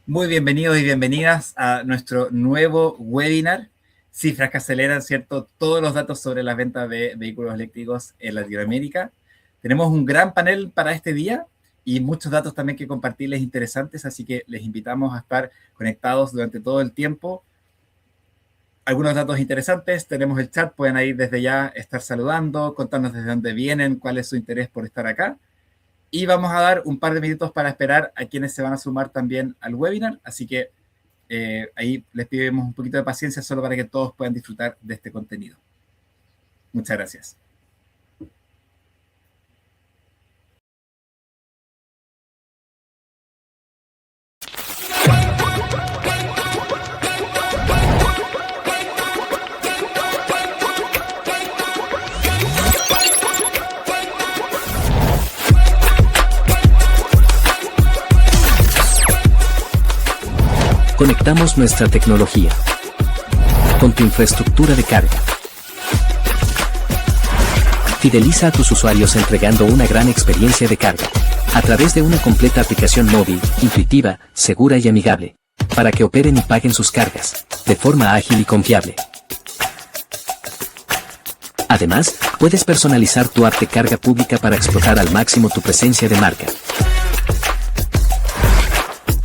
Muy bienvenidos y bienvenidas a nuestro nuevo webinar, Cifras que aceleran, ¿cierto? Todos los datos sobre las ventas de vehículos eléctricos en Latinoamérica. Tenemos un gran panel para este día y muchos datos también que compartirles interesantes, así que les invitamos a estar conectados durante todo el tiempo. Algunos datos interesantes, tenemos el chat, pueden ahí desde ya estar saludando, contarnos desde dónde vienen, cuál es su interés por estar acá. Y vamos a dar un par de minutos para esperar a quienes se van a sumar también al webinar, así que ahí les pedimos un poquito de paciencia solo para que todos puedan disfrutar de este contenido. Muchas gracias. Conectamos nuestra tecnología con tu infraestructura de carga. Fideliza a tus usuarios entregando una gran experiencia de carga a través de una completa aplicación móvil, intuitiva, segura y amigable, para que operen y paguen sus cargas de forma ágil y confiable. Además, puedes personalizar tu app de carga pública para explotar al máximo tu presencia de marca.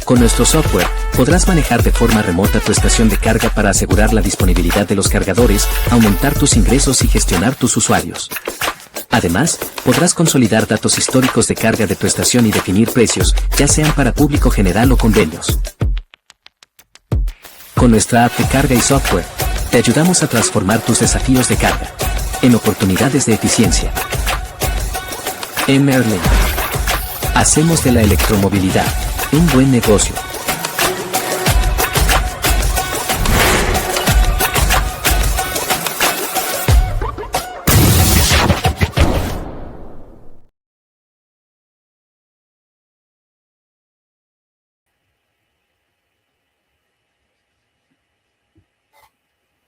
Con nuestro software, podrás manejar de forma remota tu estación de carga para asegurar la disponibilidad de los cargadores, aumentar tus ingresos y gestionar tus usuarios. Además, podrás consolidar datos históricos de carga de tu estación y definir precios, ya sean para público general o convenios. Con nuestra app de carga y software, te ayudamos a transformar tus desafíos de carga en oportunidades de eficiencia. En Merlin, hacemos de la electromovilidad un buen negocio.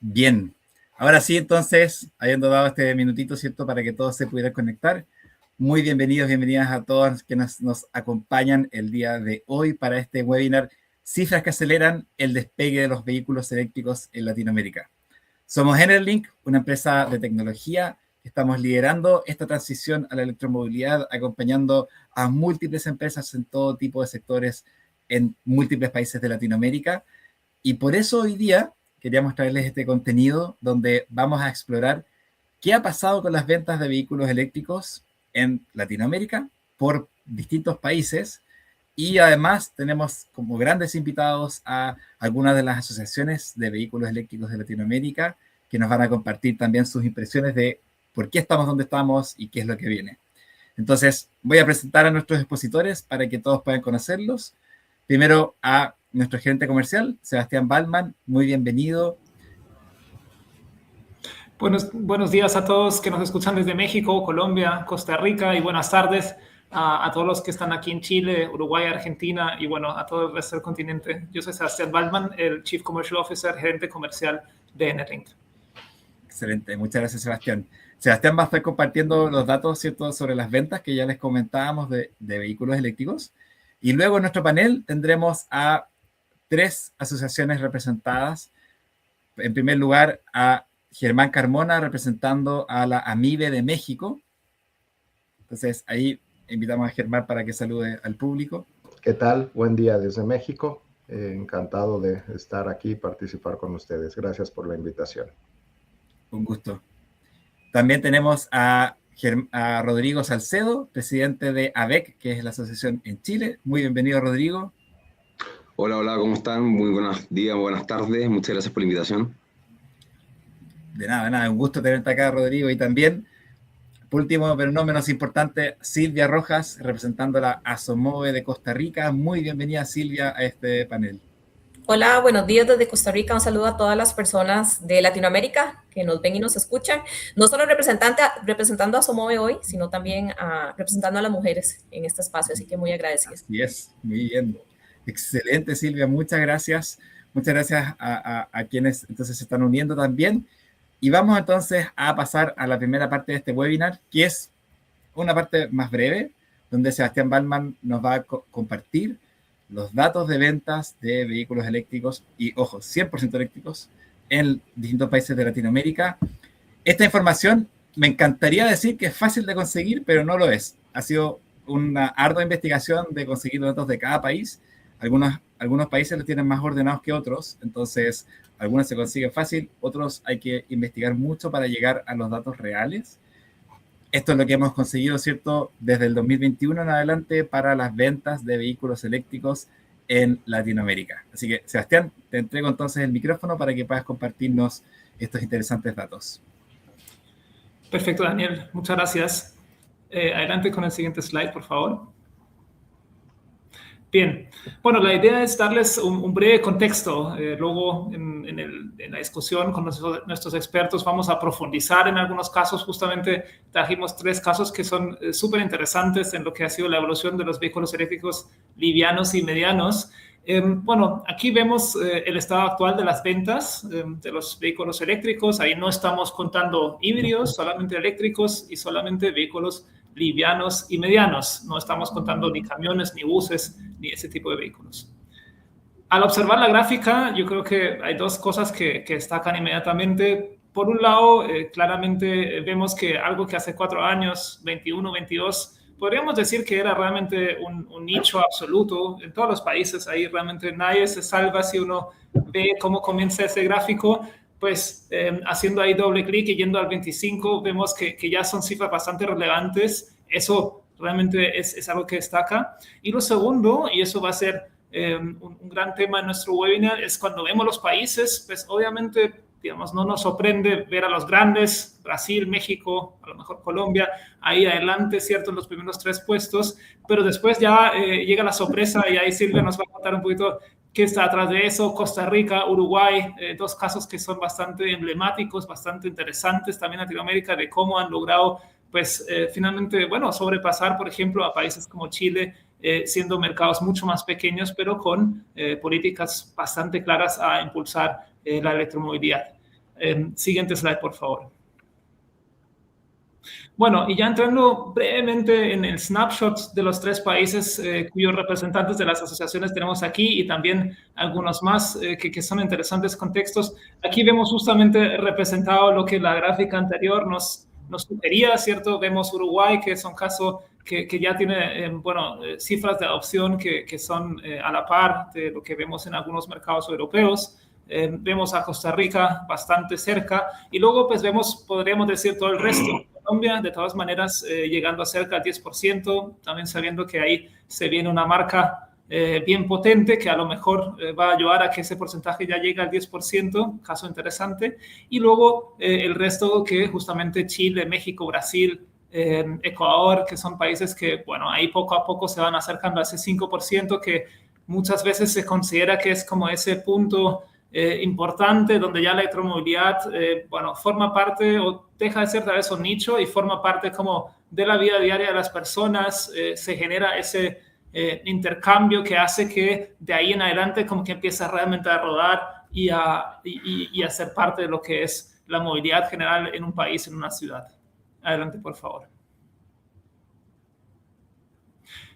Bien, ahora sí, entonces, habiendo dado este minutito, ¿cierto?, para que todos se pudieran conectar, muy bienvenidos, bienvenidas a todos que nos acompañan el día de hoy para este webinar, Cifras que aceleran el despegue de los vehículos eléctricos en Latinoamérica. Somos Enerlink, una empresa de tecnología que estamos liderando esta transición a la electromovilidad, acompañando a múltiples empresas en todo tipo de sectores en múltiples países de Latinoamérica. Y por eso hoy día queríamos traerles este contenido donde vamos a explorar qué ha pasado con las ventas de vehículos eléctricos en Latinoamérica por distintos países. Y además tenemos como grandes invitados a algunas de las asociaciones de vehículos eléctricos de Latinoamérica que nos van a compartir también sus impresiones de por qué estamos donde estamos y qué es lo que viene. Entonces, voy a presentar a nuestros expositores para que todos puedan conocerlos. Primero a nuestro gerente comercial, Sebastián Ballman, muy bienvenido. Buenos días a todos que nos escuchan desde México, Colombia, Costa Rica y buenas tardes a todos los que están aquí en Chile, Uruguay, Argentina y bueno, a todo el resto del continente. Yo soy Sebastián Ballman, el Chief Commercial Officer, gerente comercial de Enerlink. Excelente, muchas gracias, Sebastián. Sebastián va a estar compartiendo los datos, ¿cierto?, sobre las ventas que ya les comentábamos de vehículos eléctricos. Y luego en nuestro panel tendremos a 3 asociaciones representadas. En primer lugar, a Germán Carmona, representando a la AMIBE de México. Entonces, ahí invitamos a Germán para que salude al público. ¿Qué tal? Buen día desde México. Encantado de estar aquí y participar con ustedes. Gracias por la invitación. Un gusto. También tenemos a Rodrigo Salcedo, presidente de ABEC, que es la asociación en Chile. Muy bienvenido, Rodrigo. Hola, ¿cómo están? Muy buenos días, buenas tardes. Muchas gracias por la invitación. De nada, un gusto tenerte acá, Rodrigo. Y también, por último, pero no menos importante, Silvia Rojas, representando la ASOMOVE de Costa Rica. Muy bienvenida, Silvia, a este panel. Hola, buenos días desde Costa Rica. Un saludo a todas las personas de Latinoamérica que nos ven y nos escuchan. No solo representando a ASOMOVE hoy, sino también representando a las mujeres en este espacio. Así que muy agradecida. Así es, muy bien. Excelente, Silvia. Muchas gracias. Muchas gracias a quienes entonces se están uniendo también. Y vamos entonces a pasar a la primera parte de este webinar, que es una parte más breve, donde Sebastián Ballman nos va a compartir los datos de ventas de vehículos eléctricos y, ojo, 100% eléctricos en distintos países de Latinoamérica. Esta información me encantaría decir que es fácil de conseguir, pero no lo es. Ha sido una ardua investigación de conseguir datos de cada país. Algunos países los tienen más ordenados que otros, entonces algunos se consiguen fácil, otros hay que investigar mucho para llegar a los datos reales. Esto es lo que hemos conseguido, ¿cierto?, desde el 2021 en adelante para las ventas de vehículos eléctricos en Latinoamérica. Así que, Sebastián, te entrego entonces el micrófono para que puedas compartirnos estos interesantes datos. Perfecto, Daniel. Muchas gracias. Adelante con el siguiente slide, por favor. Bien. Bueno, la idea es darles un breve contexto. Luego, en la discusión con nuestros expertos, vamos a profundizar en algunos casos. Justamente trajimos 3 casos que son súper interesantes en lo que ha sido la evolución de los vehículos eléctricos livianos y medianos. Bueno, aquí vemos el estado actual de las ventas de los vehículos eléctricos. Ahí no estamos contando híbridos, solamente eléctricos y solamente vehículos livianos y medianos. No estamos contando ni camiones, ni buses, ni ese tipo de vehículos. Al observar la gráfica, yo creo que hay 2 cosas que destacan inmediatamente. Por un lado, claramente vemos que algo que hace 4 años, 21, 22, podríamos decir que era realmente un nicho absoluto en todos los países. Ahí realmente nadie se salva. Si uno ve cómo comienza ese gráfico, pues haciendo ahí doble clic y yendo al 25, vemos que ya son cifras bastante relevantes. Eso realmente es algo que destaca. Y lo segundo, y eso va a ser un gran tema en nuestro webinar, es cuando vemos los países, pues obviamente, digamos, no nos sorprende ver a los grandes, Brasil, México, a lo mejor Colombia, ahí adelante, ¿cierto?, en los primeros 3 puestos, pero después ya llega la sorpresa y ahí Silvia nos va a contar un poquito qué está atrás de eso. Costa Rica, Uruguay, 2 casos que son bastante emblemáticos, bastante interesantes también en Latinoamérica, de cómo han logrado, pues, finalmente, bueno, sobrepasar, por ejemplo, a países como Chile, siendo mercados mucho más pequeños, pero con políticas bastante claras a impulsar la electromovilidad. Siguiente slide, por favor. Bueno, y ya entrando brevemente en el snapshot de los 3 países cuyos representantes de las asociaciones tenemos aquí y también algunos más que son interesantes contextos. Aquí vemos justamente representado lo que la gráfica anterior nos sugería, ¿cierto? Vemos Uruguay, que es un caso que ya tiene, cifras de adopción que son a la par de lo que vemos en algunos mercados europeos. Vemos a Costa Rica bastante cerca y luego pues vemos, podríamos decir, todo el resto. Colombia, de todas maneras, llegando a cerca del 10%, también sabiendo que ahí se viene una marca bien potente que a lo mejor va a ayudar a que ese porcentaje ya llegue al 10%, caso interesante. Y luego el resto, que justamente Chile, México, Brasil, Ecuador, que son países que, bueno, ahí poco a poco se van acercando a ese 5%, que muchas veces se considera que es como ese punto importante donde ya la electromovilidad, forma parte o deja de ser tal vez un nicho y forma parte como de la vida diaria de las personas. Se genera ese intercambio que hace que de ahí en adelante como que empieza realmente a rodar y a ser parte de lo que es la movilidad general en un país, en una ciudad. Adelante, por favor.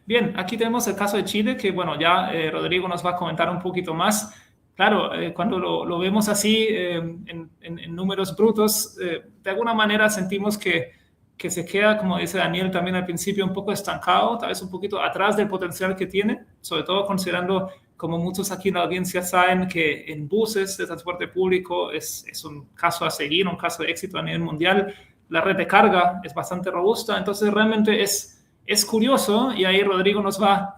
Bien, aquí tenemos el caso de Chile, que bueno, ya Rodrigo nos va a comentar un poquito más. Claro, cuando lo vemos así en números brutos, de alguna manera sentimos que se queda, como dice Daniel también al principio, un poco estancado, tal vez un poquito atrás del potencial que tiene, sobre todo considerando, como muchos aquí en la audiencia saben, que en buses de transporte público es un caso a seguir, un caso de éxito a nivel mundial. La red de carga es bastante robusta, entonces realmente es curioso, y ahí Rodrigo nos va a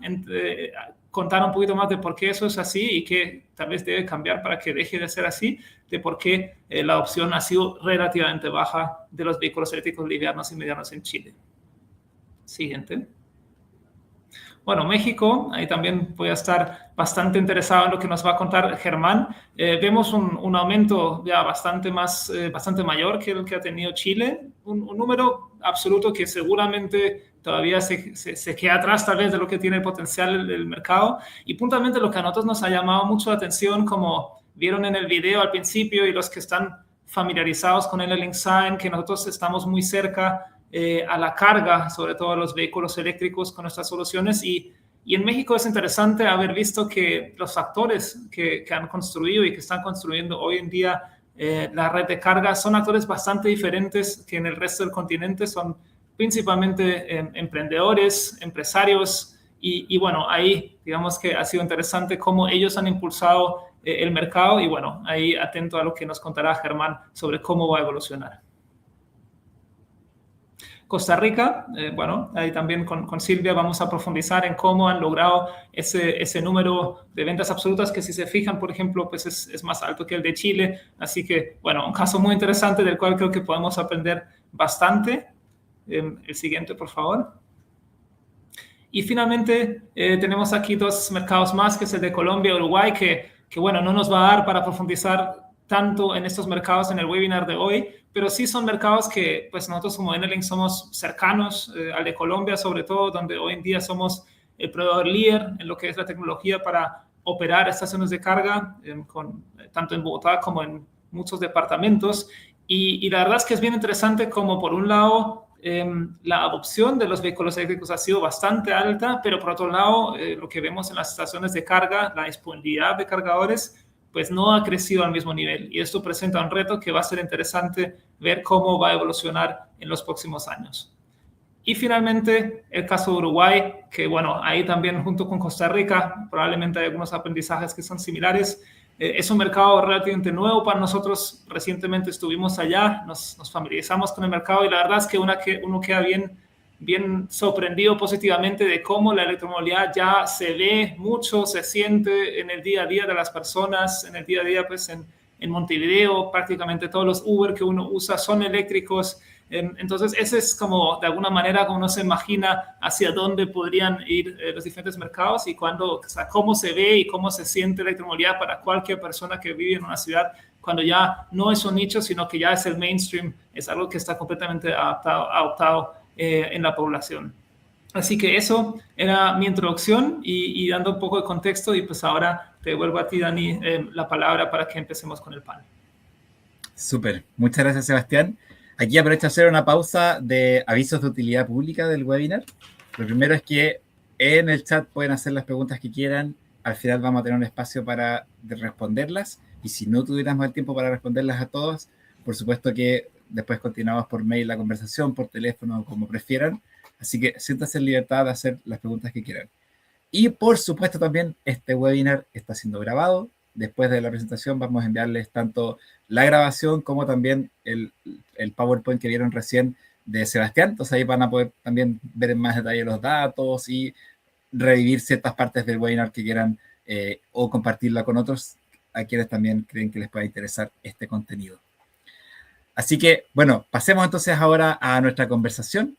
contar un poquito más de por qué eso es así y qué tal vez debe cambiar para que deje de ser así, de por qué la adopción ha sido relativamente baja de los vehículos eléctricos livianos y medianos en Chile. Siguiente. Bueno, México, ahí también voy a estar bastante interesado en lo que nos va a contar Germán. Vemos un aumento ya bastante mayor que el que ha tenido Chile, un número absoluto que seguramente todavía se queda atrás tal vez de lo que tiene el potencial del mercado. Y puntualmente lo que a nosotros nos ha llamado mucho la atención, como vieron en el video al principio y los que están familiarizados con el link saben que nosotros estamos muy cerca a la carga, sobre todo los vehículos eléctricos con nuestras soluciones, y Y en México es interesante haber visto que los actores que han construido y que están construyendo hoy en día la red de carga son actores bastante diferentes que en el resto del continente. Son principalmente emprendedores, empresarios, y bueno, ahí digamos que ha sido interesante cómo ellos han impulsado el mercado, y bueno, ahí atento a lo que nos contará Germán sobre cómo va a evolucionar. Costa Rica, bueno, ahí también con Silvia vamos a profundizar en cómo han logrado ese número de ventas absolutas, que si se fijan, por ejemplo, pues es más alto que el de Chile. Así que, bueno, un caso muy interesante del cual creo que podemos aprender bastante. El siguiente, por favor. Y finalmente tenemos aquí dos mercados más, que es el de Colombia y Uruguay, que bueno, no nos va a dar para profundizar tanto en estos mercados en el webinar de hoy, pero sí son mercados que pues nosotros como Enelink somos cercanos al de Colombia, sobre todo, donde hoy en día somos el proveedor líder en lo que es la tecnología para operar estaciones de carga, tanto en Bogotá como en muchos departamentos. Y la verdad es que es bien interesante como por un lado la adopción de los vehículos eléctricos ha sido bastante alta, pero por otro lado lo que vemos en las estaciones de carga, la disponibilidad de cargadores, pues no ha crecido al mismo nivel. Y esto presenta un reto que va a ser interesante ver cómo va a evolucionar en los próximos años. Y finalmente, el caso de Uruguay, que bueno, ahí también junto con Costa Rica, probablemente hay algunos aprendizajes que son similares. Es un mercado relativamente nuevo para nosotros. Recientemente estuvimos allá, nos familiarizamos con el mercado y la verdad es que uno queda bien sorprendido positivamente de cómo la electromovilidad ya se ve mucho, se siente en el día a día de las personas, en el día a día pues en Montevideo, prácticamente todos los Uber que uno usa son eléctricos. Entonces ese es como de alguna manera como uno se imagina hacia dónde podrían ir los diferentes mercados y cómo se ve y cómo se siente la electromovilidad para cualquier persona que vive en una ciudad, cuando ya no es un nicho, sino que ya es el mainstream, es algo que está completamente adoptado en la población. Así que eso era mi introducción y dando un poco de contexto, y pues ahora te devuelvo a ti, Dani, la palabra para que empecemos con el panel. Súper, muchas gracias, Sebastián. Aquí aprovecho a hacer una pausa de avisos de utilidad pública del webinar. Lo primero es que en el chat pueden hacer las preguntas que quieran. Al final vamos a tener un espacio para responderlas, y si no tuviéramos el tiempo para responderlas a todos, por supuesto que después continuamos por mail la conversación, por teléfono, como prefieran. Así que siéntanse en libertad de hacer las preguntas que quieran. Y por supuesto también este webinar está siendo grabado. Después de la presentación vamos a enviarles tanto la grabación como también el PowerPoint que vieron recién de Sebastián. Entonces ahí van a poder también ver en más detalle los datos y revivir ciertas partes del webinar que quieran o compartirla con otros a quienes también creen que les pueda interesar este contenido. Así que, bueno, pasemos entonces ahora a nuestra conversación.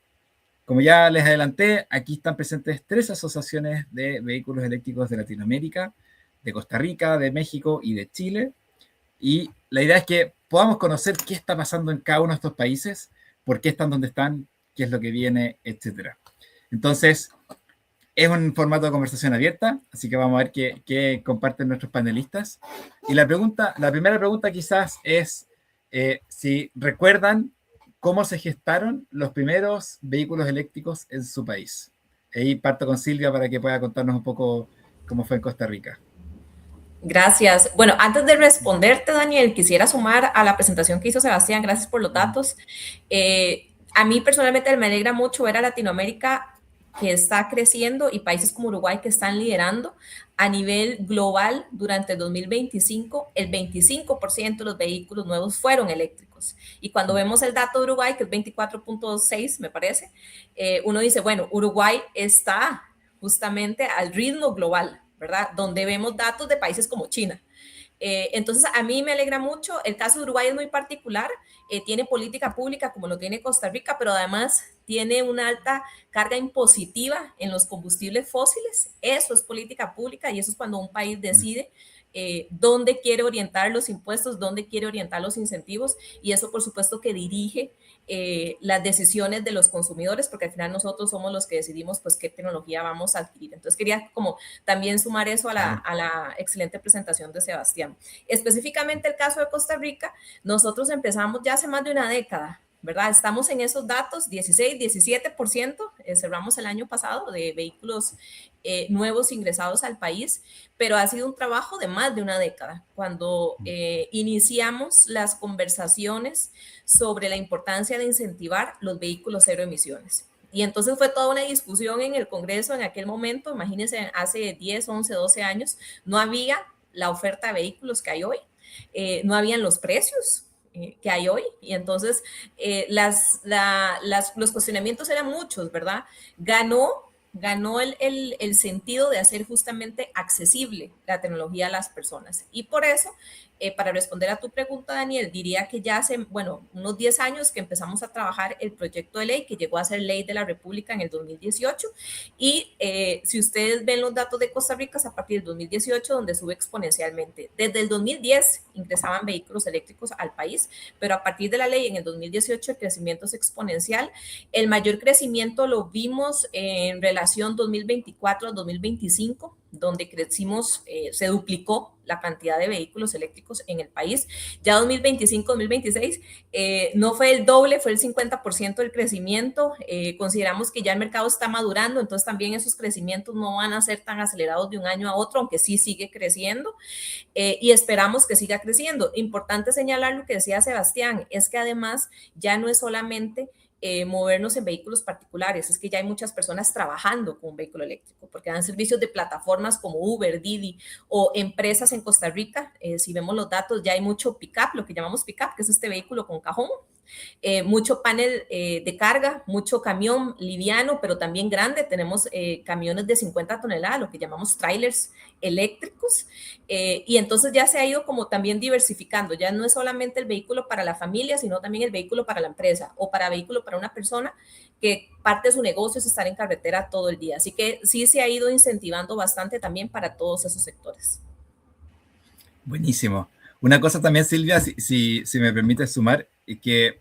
Como ya les adelanté, aquí están presentes 3 asociaciones de vehículos eléctricos de Latinoamérica, de Costa Rica, de México y de Chile. Y la idea es que podamos conocer qué está pasando en cada uno de estos países, por qué están donde están, qué es lo que viene, etc. Entonces, es un formato de conversación abierta, así que vamos a ver qué comparten nuestros panelistas. Y la primera pregunta quizás es si recuerdan cómo se gestaron los primeros vehículos eléctricos en su país. Ahí parto con Silvia para que pueda contarnos un poco cómo fue en Costa Rica. Gracias. Bueno, antes de responderte, Daniel, quisiera sumar a la presentación que hizo Sebastián. Gracias por los datos. A mí personalmente me alegra mucho ver a Latinoamérica que está creciendo y países como Uruguay que están liderando. A nivel global, durante el 2025, el 25% de los vehículos nuevos fueron eléctricos. Y cuando vemos el dato de Uruguay, que es 24.6, me parece, uno dice, bueno, Uruguay está justamente al ritmo global, ¿verdad? Donde vemos datos de países como China. Entonces, a mí me alegra mucho. El caso de Uruguay es muy particular. Tiene política pública como lo tiene Costa Rica, pero además tiene una alta carga impositiva en los combustibles fósiles. Eso es política pública y eso es cuando un país decide dónde quiere orientar los impuestos, dónde quiere orientar los incentivos, y eso por supuesto que dirige las decisiones de los consumidores, porque al final nosotros somos los que decidimos pues qué tecnología vamos a adquirir. Entonces quería como también sumar eso a la excelente presentación de Sebastián. Específicamente el caso de Costa Rica, nosotros empezamos ya hace más de una década, ¿verdad? Estamos en esos datos, 16, 17%, cerramos el año pasado de vehículos nuevos ingresados al país, pero ha sido un trabajo de más de una década. Cuando iniciamos las conversaciones sobre la importancia de incentivar los vehículos cero emisiones. Y entonces fue toda una discusión en el Congreso en aquel momento, imagínense, hace 10, 11, 12 años, no había la oferta de vehículos que hay hoy, no habían los precios que hay hoy, y entonces los cuestionamientos eran muchos, ¿verdad? Ganó el sentido de hacer justamente accesible la tecnología a las personas. Y por eso, para responder a tu pregunta, Daniel, diría que ya hace, bueno, unos 10 años que empezamos a trabajar el proyecto de ley que llegó a ser ley de la República en el 2018. Y si ustedes ven los datos de Costa Rica, es a partir del 2018 donde sube exponencialmente. Desde el 2010 ingresaban vehículos eléctricos al país, pero a partir de la ley en el 2018 el crecimiento es exponencial. El mayor crecimiento lo vimos en relación 2024 a 2025, donde crecimos, se duplicó la cantidad de vehículos eléctricos en el país. Ya 2025-2026 no fue el doble, fue el 50% del crecimiento. Consideramos que ya el mercado está madurando, entonces también esos crecimientos no van a ser tan acelerados de un año a otro, aunque sí sigue creciendo, y esperamos que siga creciendo. Importante señalar lo que decía Sebastián, es que además ya no es solamente movernos en vehículos particulares, es que ya hay muchas personas trabajando con un vehículo eléctrico, porque dan servicios de plataformas como Uber, Didi, o empresas en Costa Rica. Si vemos los datos, ya hay mucho pick-up, lo que llamamos pick-up, que es este vehículo con cajón, mucho panel de carga, mucho camión liviano, pero también grande. Tenemos camiones de 50 toneladas, lo que llamamos trailers eléctricos, y entonces ya se ha ido como también diversificando. Ya no es solamente el vehículo para la familia, sino también el vehículo para la empresa o para vehículo para una persona que parte de su negocio es estar en carretera todo el día. Así que sí se ha ido incentivando bastante también para todos esos sectores. Buenísimo. Una cosa también, Silvia, si me permites sumar, y que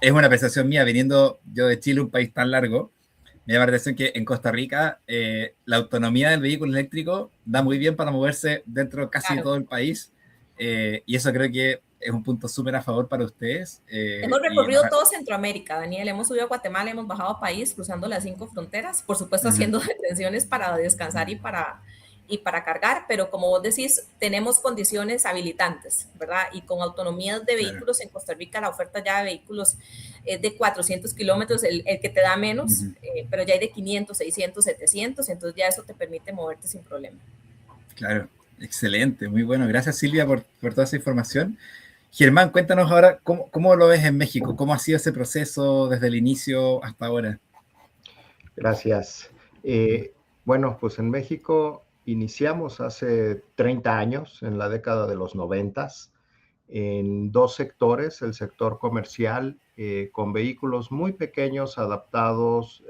es una apreciación mía, viniendo yo de Chile, un país tan largo, me llama la atención que en Costa Rica la autonomía del vehículo eléctrico da muy bien para moverse dentro casi de todo el país, y eso creo que es un punto súper a favor para ustedes. Hemos recorrido todo Centroamérica, Daniel, hemos subido a Guatemala, hemos bajado a país, cruzando las 5 fronteras, por supuesto haciendo detenciones para descansar y para cargar, pero como vos decís, tenemos condiciones habilitantes, ¿verdad? Y con autonomías de vehículos en Costa Rica, la oferta ya de vehículos es de 400 kilómetros, el que te da menos, pero ya hay de 500, 600, 700, entonces ya eso te permite moverte sin problema. Claro, excelente, muy bueno. Gracias, Silvia, por toda esa información. Germán, cuéntanos ahora cómo lo ves en México, cómo ha sido ese proceso desde el inicio hasta ahora. Gracias. Bueno, pues en México iniciamos hace 30 años, en la década de los 90, en dos sectores, el sector comercial, con vehículos muy pequeños adaptados,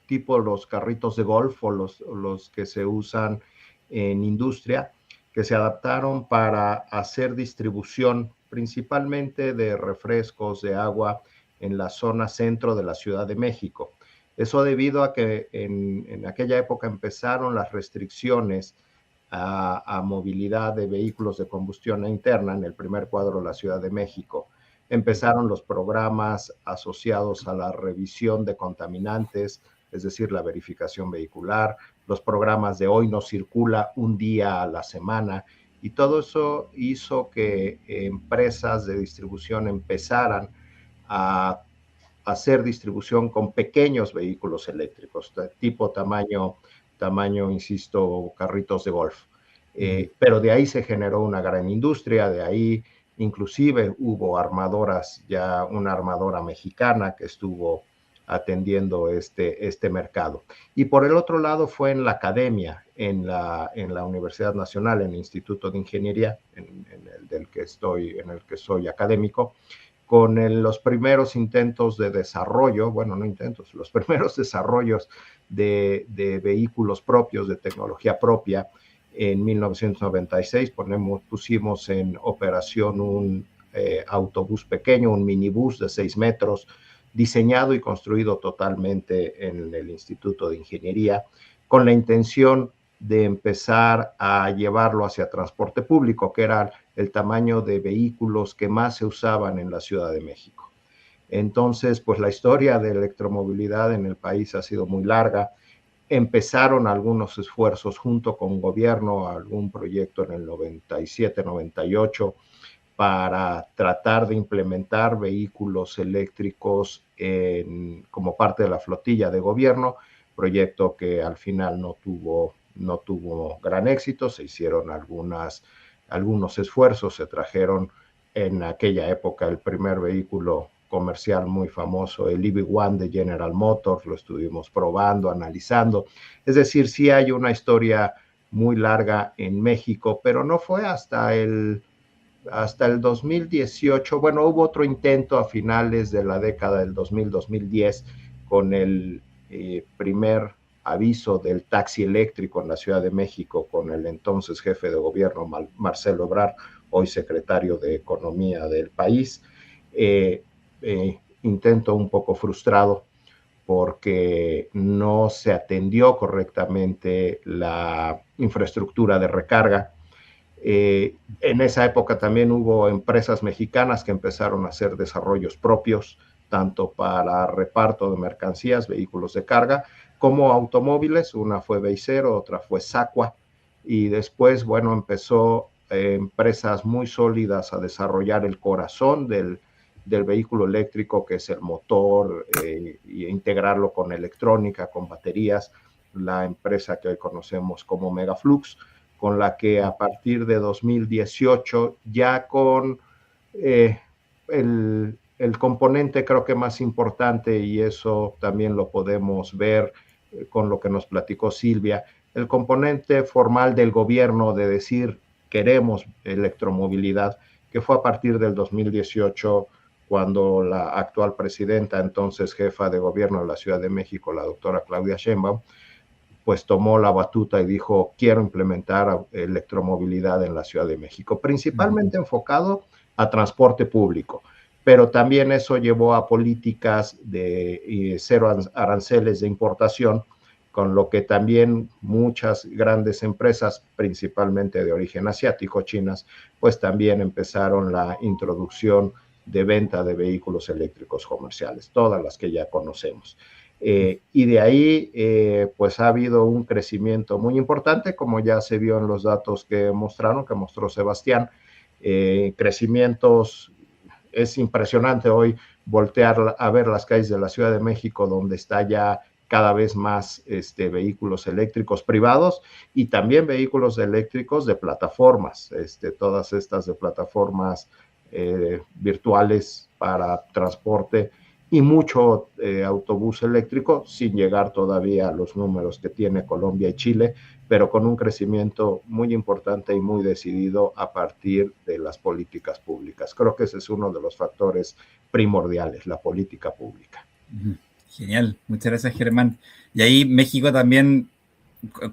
tipo los carritos de golf o los que se usan en industria, que se adaptaron para hacer distribución principalmente de refrescos, de agua en la zona centro de la Ciudad de México. Eso debido a que en aquella época empezaron las restricciones a movilidad de vehículos de combustión interna en el primer cuadro de la Ciudad de México. Empezaron los programas asociados a la revisión de contaminantes, es decir, la verificación vehicular, los programas de hoy no circula un día a la semana, y todo eso hizo que empresas de distribución empezaran a hacer distribución con pequeños vehículos eléctricos, tipo tamaño, insisto, carritos de golf. Pero de ahí se generó una gran industria, de ahí inclusive hubo armadoras, ya una armadora mexicana que estuvo atendiendo este mercado. Y por el otro lado fue en la academia, en la Universidad Nacional, en el Instituto de Ingeniería, en el que soy académico, con los primeros intentos de desarrollo, bueno, no intentos, los primeros desarrollos de vehículos propios, de tecnología propia. En 1996 pusimos en operación un autobús pequeño, un minibús de 6 metros, diseñado y construido totalmente en el Instituto de Ingeniería, con la intención de empezar a llevarlo hacia transporte público, que era el tamaño de vehículos que más se usaban en la Ciudad de México. Entonces, pues la historia de electromovilidad en el país ha sido muy larga. Empezaron algunos esfuerzos junto con gobierno, algún proyecto en el 97, 98, para tratar de implementar vehículos eléctricos como parte de la flotilla de gobierno, proyecto que al final no tuvo gran éxito. Se hicieron algunos esfuerzos, se trajeron en aquella época el primer vehículo comercial muy famoso, el EV1 de General Motors, lo estuvimos probando, analizando. Es decir, sí hay una historia muy larga en México, pero no fue hasta el 2018, bueno, hubo otro intento a finales de la década del 2000-2010 con el primer aviso del taxi eléctrico en la Ciudad de México con el entonces jefe de gobierno Marcelo Ebrard, hoy secretario de Economía del país. Intento un poco frustrado porque no se atendió correctamente la infraestructura de recarga. En esa época también hubo empresas mexicanas que empezaron a hacer desarrollos propios, tanto para reparto de mercancías, vehículos de carga, como automóviles. Una fue Beicero, otra fue Sacua, y después, bueno, empezó empresas muy sólidas a desarrollar el corazón del vehículo eléctrico, que es el motor, e integrarlo con electrónica, con baterías, la empresa que hoy conocemos como Megaflux, con la que a partir de 2018, ya con el componente creo que más importante, y eso también lo podemos ver con lo que nos platicó Silvia, el componente formal del gobierno de decir queremos electromovilidad, que fue a partir del 2018, cuando la actual presidenta, entonces jefa de gobierno de la Ciudad de México, la doctora Claudia Sheinbaum, pues tomó la batuta y dijo, quiero implementar electromovilidad en la Ciudad de México, principalmente enfocado a transporte público, pero también eso llevó a políticas de cero aranceles de importación, con lo que también muchas grandes empresas, principalmente de origen asiático, chinas, pues también empezaron la introducción de venta de vehículos eléctricos comerciales, todas las que ya conocemos. Y de ahí, pues ha habido un crecimiento muy importante, como ya se vio en los datos que mostró Sebastián. Crecimientos, es impresionante hoy voltear a ver las calles de la Ciudad de México, donde está ya cada vez más vehículos eléctricos privados y también vehículos eléctricos de plataformas, todas estas de plataformas virtuales para transporte, y mucho autobús eléctrico, sin llegar todavía a los números que tiene Colombia y Chile, pero con un crecimiento muy importante y muy decidido a partir de las políticas públicas. Creo que ese es uno de los factores primordiales, la política pública. Genial, muchas gracias, Germán. Y ahí México también,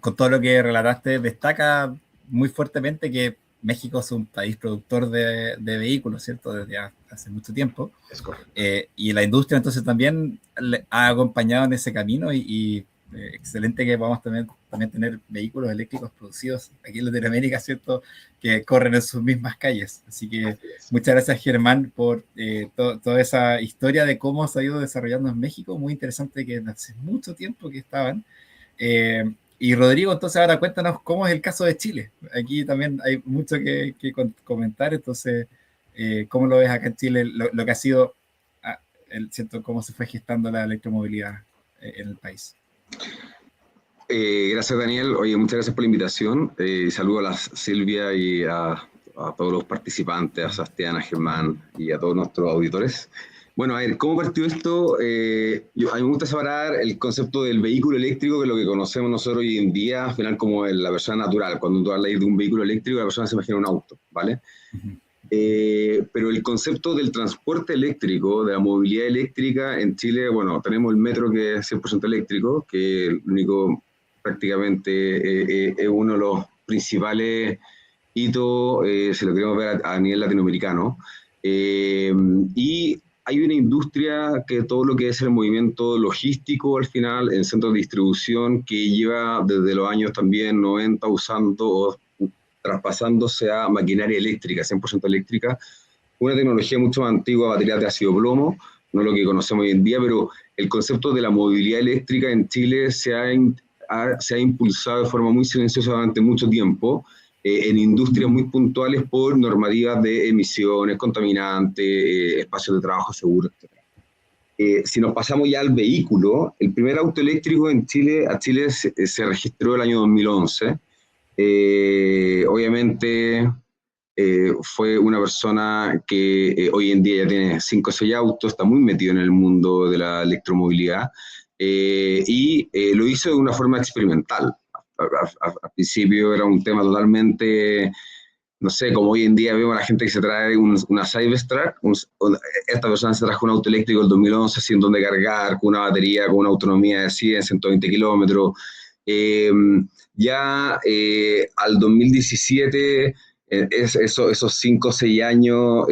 con todo lo que relataste, destaca muy fuertemente que México es un país productor de vehículos, ¿cierto? Desde hace mucho tiempo. Es correcto. Y la industria entonces también ha acompañado en ese camino y excelente que vamos también tener vehículos eléctricos producidos aquí en Latinoamérica, ¿cierto? Que corren en sus mismas calles. Así que muchas gracias, Germán, por toda esa historia de cómo se ha ido desarrollando en México. Muy interesante, que hace mucho tiempo que estaban. Y Rodrigo, entonces ahora cuéntanos cómo es el caso de Chile. Aquí también hay mucho que comentar, entonces, ¿cómo lo ves acá en Chile? Lo que ha sido, ¿cierto? ¿Cómo se fue gestando la electromovilidad en el país? Gracias, Daniel. Oye, muchas gracias por la invitación. Saludo a la Silvia y a todos los participantes, a Sebastián, a Germán y a todos nuestros auditores. Bueno, a ver, ¿cómo partió esto? A mí me gusta separar el concepto del vehículo eléctrico, que es lo que conocemos nosotros hoy en día, al final como la persona natural. Cuando tú hablas de un vehículo eléctrico, la persona se imagina un auto, ¿vale? Uh-huh. Pero el concepto del transporte eléctrico, de la movilidad eléctrica en Chile, bueno, tenemos el metro, que es 100% eléctrico, que el único, prácticamente, es uno de los principales hitos, si lo queremos ver a nivel latinoamericano. Y hay una industria que todo lo que es el movimiento logístico al final, en centros de distribución, que lleva desde los años también 90 usando o traspasándose a maquinaria eléctrica, 100% eléctrica, una tecnología mucho más antigua, baterías de ácido plomo, no lo que conocemos hoy en día, pero el concepto de la movilidad eléctrica en Chile se ha impulsado de forma muy silenciosa durante mucho tiempo, en industrias muy puntuales por normativas de emisiones, contaminantes, espacios de trabajo seguros, etc. Si nos pasamos ya al vehículo, el primer auto eléctrico en Chile, se registró el año 2011. Obviamente fue una persona que hoy en día ya tiene 5 o 6 autos, está muy metido en el mundo de la electromovilidad, y lo hizo de una forma experimental. Al principio era un tema totalmente, no sé, como hoy en día vemos a la gente que se trae una Cybertruck. Esta persona se trajo un auto eléctrico del 2011 sin donde cargar, con una batería, con una autonomía de 100, 120 kilómetros. Al 2017, esos 5 o 6 años,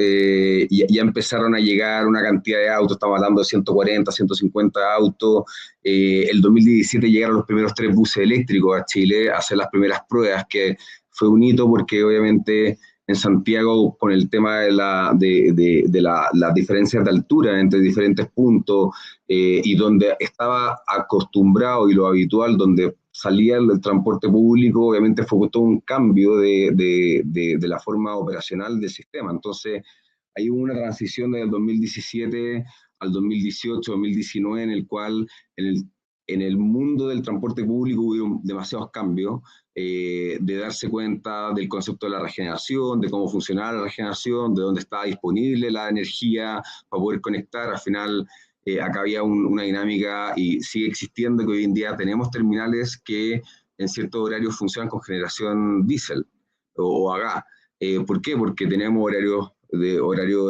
ya empezaron a llegar una cantidad de autos, estamos hablando de 140, 150 autos. El 2017 llegaron los primeros 3 buses eléctricos a Chile a hacer las primeras pruebas, que fue un hito porque obviamente en Santiago, con el tema de las diferencias de altura entre diferentes puntos, y donde estaba acostumbrado y lo habitual, donde salía el transporte público, obviamente fue todo un cambio de la forma operacional del sistema. Entonces, hay una transición desde el 2017 al 2018, 2019, en el cual en el mundo del transporte público hubo demasiados cambios, de darse cuenta del concepto de la regeneración, de cómo funcionaba la regeneración, de dónde estaba disponible la energía para poder conectar. Al final, acá había una dinámica, y sigue existiendo, que hoy en día tenemos terminales que en ciertos horarios funcionan con generación diésel o a gas. ¿Por qué? Porque tenemos horario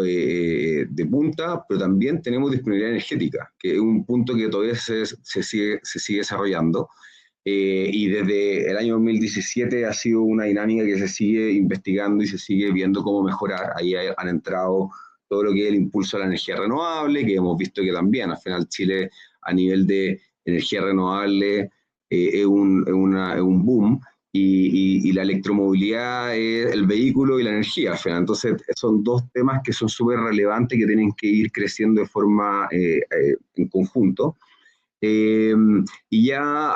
de punta, pero también tenemos disponibilidad energética, que es un punto que todavía se sigue desarrollando. Y desde el año 2017 ha sido una dinámica que se sigue investigando y se sigue viendo cómo mejorar. Ahí han entrado todo lo que es el impulso a la energía renovable, que hemos visto que también, al final, Chile a nivel de energía renovable es un boom, y la electromovilidad es el vehículo y la energía, al final. Entonces, son 2 temas que son súper relevantes, que tienen que ir creciendo de forma en conjunto. Y ya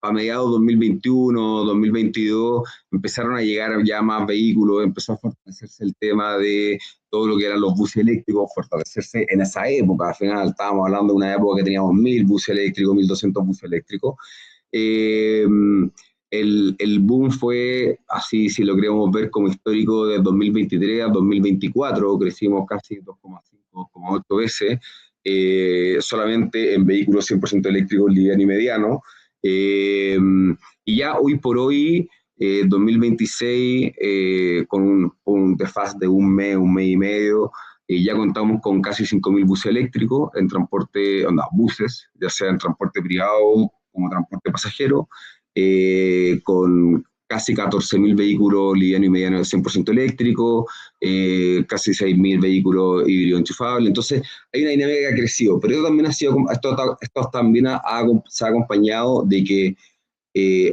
a mediados de 2021, 2022, empezaron a llegar ya más vehículos, empezó a fortalecerse el tema de todo lo que eran los buses eléctricos, fortalecerse en esa época. Al final estábamos hablando de una época que teníamos 1000 buses eléctricos, 1200 buses eléctricos. El boom fue así, si lo queremos ver como histórico, de 2023 a 2024, crecimos casi 2,5, 2,8 veces, solamente en vehículos 100% eléctricos, liviano y mediano. Y ya hoy por hoy, 2026, con un desfase de un mes y medio, ya contamos con casi 5.000 buses eléctricos en transporte, buses, ya sea en transporte privado como transporte pasajero, con casi 14.000 vehículos liviano y mediano de 100% eléctrico, casi 6.000 vehículos híbridos enchufables. Entonces, hay una dinámica que ha crecido, pero esto también esto también se ha acompañado de que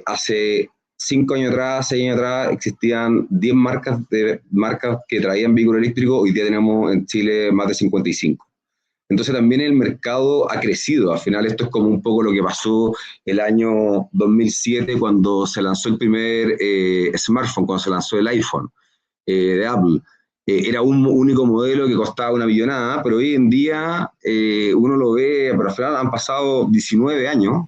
hace 5 años atrás, 6 años atrás, existían 10 marcas que traían vehículos eléctricos. Hoy día tenemos en Chile más de 55. Entonces también el mercado ha crecido. Al final esto es como un poco lo que pasó el año 2007 cuando se lanzó el primer smartphone, cuando se lanzó el iPhone de Apple. Era un único modelo que costaba una millonada, pero hoy en día uno lo ve, pero al final han pasado 19 años.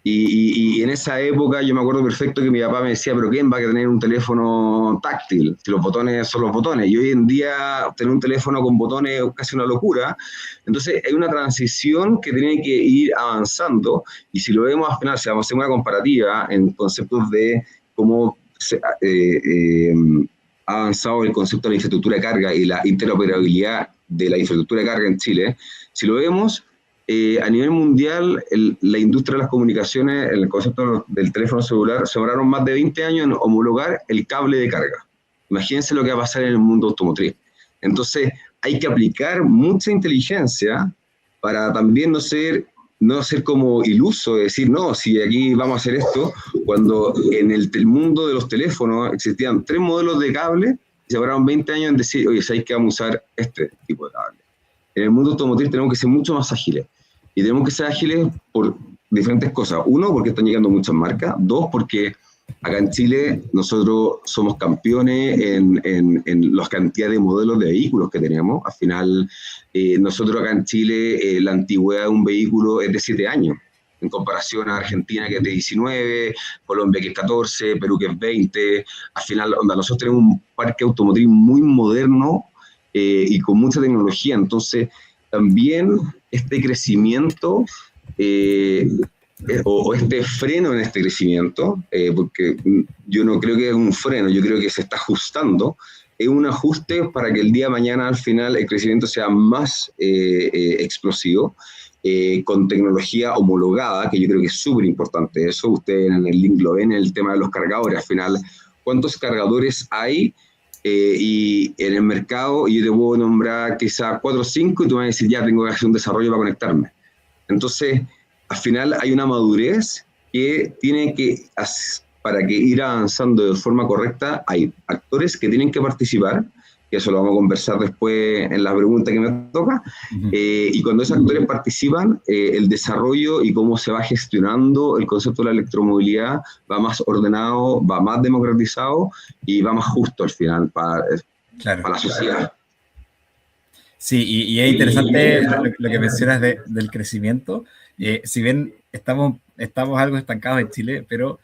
Y en esa época yo me acuerdo perfecto que mi papá me decía, pero ¿quién va a tener un teléfono táctil? Si los botones son los botones. Y hoy en día tener un teléfono con botones es casi una locura. Entonces hay una transición que tiene que ir avanzando, y si lo vemos al final, si vamos a hacer una comparativa en conceptos de cómo ha avanzado el concepto de la infraestructura de carga y la interoperabilidad de la infraestructura de carga en Chile, si lo vemos, a nivel mundial, la industria de las comunicaciones, el concepto del teléfono celular, se demoraron más de 20 años en homologar el cable de carga. Imagínense lo que va a pasar en el mundo automotriz. Entonces, hay que aplicar mucha inteligencia para también no ser como iluso, de decir, no, si aquí vamos a hacer esto, cuando en el mundo de los teléfonos existían 3 modelos de cable, y se demoraron 20 años en decir, oye, ¿sabéis que vamos a usar este tipo de cable? en el mundo automotriz tenemos que ser mucho más ágiles. Y tenemos que ser ágiles por diferentes cosas. Uno, porque están llegando muchas marcas. Dos, porque acá en Chile nosotros somos campeones en la cantidad de modelos de vehículos que tenemos. Al final, nosotros acá en Chile, la antigüedad de un vehículo es de 7 años, en comparación a Argentina, que es de 19, Colombia, que es 14, Perú, que es 20. Al final, nosotros tenemos un parque automotriz muy moderno y con mucha tecnología. Entonces, también este crecimiento o este freno en este crecimiento, porque yo no creo que es un freno, yo creo que se está ajustando, es un ajuste para que el día de mañana al final el crecimiento sea más explosivo, con tecnología homologada, que yo creo que es súper importante eso. Ustedes en el link lo ven, en el tema de los cargadores, al final, ¿cuántos cargadores hay? Y en el mercado, y yo te puedo nombrar quizá 4 o 5 y tú me vas a decir, ya tengo que hacer un desarrollo para conectarme. Entonces, al final hay una madurez que tiene que, para que ir avanzando de forma correcta, hay actores que tienen que participar, que eso lo vamos a conversar después en la pregunta que me toca, y cuando esos actores participan, el desarrollo y cómo se va gestionando el concepto de la electromovilidad va más ordenado, va más democratizado y va más justo al final para la sociedad. Sí, y es interesante lo que mencionas del crecimiento. Si bien estamos algo estancados en Chile, pero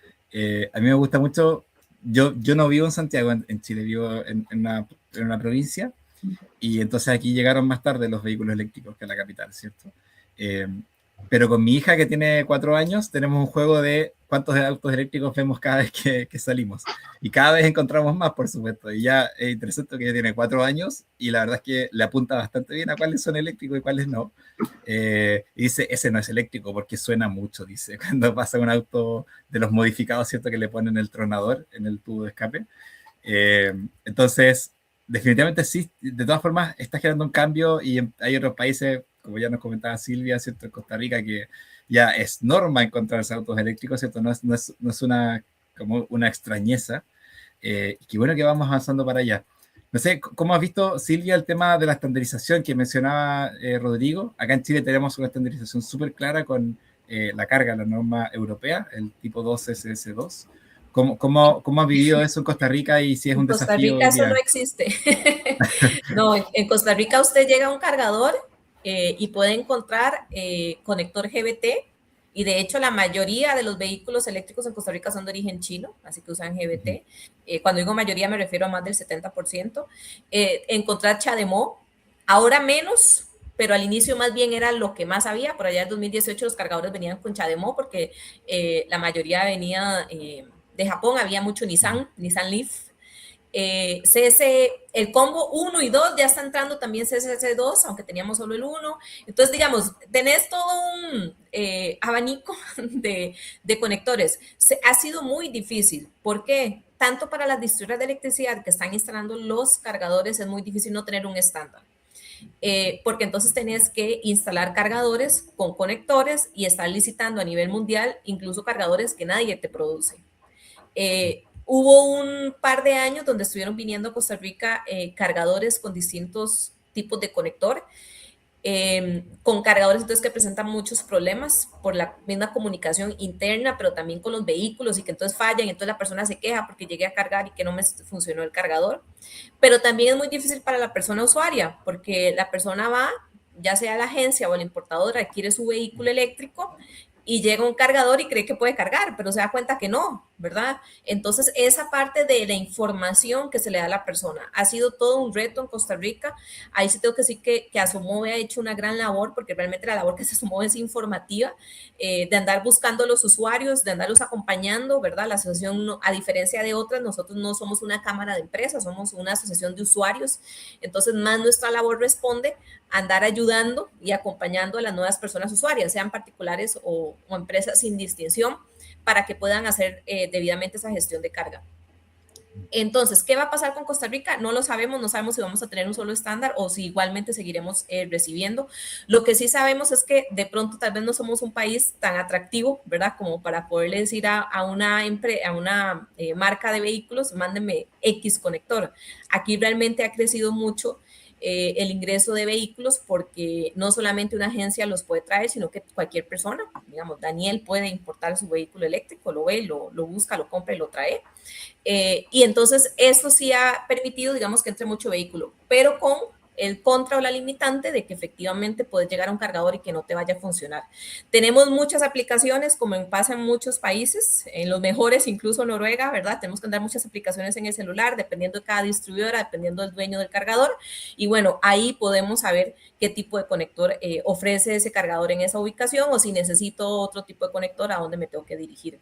a mí me gusta mucho. Yo no vivo en Santiago, en Chile, vivo en una provincia, y entonces aquí llegaron más tarde los vehículos eléctricos que a la capital, ¿cierto? Pero con mi hija, que tiene 4 años, tenemos un juego de cuántos autos eléctricos vemos cada vez que salimos. Y cada vez encontramos más, por supuesto. Y ya es interesante que ella tiene 4 años y la verdad es que le apunta bastante bien a cuáles son eléctricos y cuáles no. Y dice, ese no es eléctrico porque suena mucho, dice, cuando pasa un auto de los modificados, ¿cierto? Que le ponen el tronador en el tubo de escape. Entonces, definitivamente sí, de todas formas está generando un cambio y hay otros países, como ya nos comentaba Silvia, ¿cierto? En Costa Rica, que ya es norma encontrarse autos eléctricos, ¿cierto? No es como una extrañeza. Y qué bueno que vamos avanzando para allá. No sé, ¿cómo has visto, Silvia, el tema de la estandarización que mencionaba Rodrigo? Acá en Chile tenemos una estandarización súper clara con la carga, la norma europea, el tipo 2 SS2. ¿Cómo has vivido eso en Costa Rica y si es un desafío? En Costa Rica eso no existe. No, en Costa Rica usted llega a un cargador y puede encontrar conector GBT, y de hecho la mayoría de los vehículos eléctricos en Costa Rica son de origen chino, así que usan GBT. Cuando digo mayoría me refiero a más del 70%. Encontrar CHAdeMO, ahora menos, pero al inicio más bien era lo que más había. Por allá en 2018 los cargadores venían con CHAdeMO porque la mayoría venía de Japón, había mucho Nissan Leaf. El combo 1 y 2 ya está entrando también CSS2, aunque teníamos solo el 1. Entonces, digamos, tenés todo un abanico de conectores. Ha sido muy difícil. ¿Por qué? Tanto para las distribuidoras de electricidad que están instalando los cargadores es muy difícil no tener un estándar. Porque entonces tenés que instalar cargadores con conectores y estar licitando a nivel mundial, incluso cargadores que nadie te produce. Hubo un par de años donde estuvieron viniendo a Costa Rica cargadores con distintos tipos de conector, con cargadores entonces que presentan muchos problemas por la misma comunicación interna, pero también con los vehículos, y que entonces fallan, y entonces la persona se queja porque llegué a cargar y que no me funcionó el cargador. Pero también es muy difícil para la persona usuaria, porque la persona va, ya sea a la agencia o a la importadora, adquiere su vehículo eléctrico y llega un cargador y cree que puede cargar, pero se da cuenta que no, ¿verdad? Entonces, esa parte de la información que se le da a la persona ha sido todo un reto en Costa Rica. Ahí sí tengo que decir que Asomove ha hecho una gran labor, porque realmente la labor que se Asomove es informativa, de andar buscando a los usuarios, de andarlos acompañando, ¿verdad? La asociación, a diferencia de otras, nosotros no somos una cámara de empresas, somos una asociación de usuarios. Entonces, más nuestra labor responde a andar ayudando y acompañando a las nuevas personas usuarias, sean particulares o empresas sin distinción, para que puedan hacer debidamente esa gestión de carga. Entonces, ¿qué va a pasar con Costa Rica? No lo sabemos, no sabemos si vamos a tener un solo estándar o si igualmente seguiremos recibiendo. Lo que sí sabemos es que de pronto tal vez no somos un país tan atractivo, ¿verdad? Como para poderle decir a una marca de vehículos, mándenme X conector. Aquí realmente ha crecido mucho el ingreso de vehículos, porque no solamente una agencia los puede traer, sino que cualquier persona, digamos, Daniel puede importar su vehículo eléctrico, lo ve, lo busca, lo compra y lo trae. Y entonces eso sí ha permitido, digamos, que entre mucho vehículo, pero con el contra o la limitante de que efectivamente puedes llegar a un cargador y que no te vaya a funcionar. Tenemos muchas aplicaciones, como pasa en muchos países, en los mejores, incluso Noruega, ¿verdad? Tenemos que andar muchas aplicaciones en el celular, dependiendo de cada distribuidora, dependiendo del dueño del cargador. Y bueno, ahí podemos saber qué tipo de conector ofrece ese cargador en esa ubicación, o si necesito otro tipo de conector, a dónde me tengo que dirigir.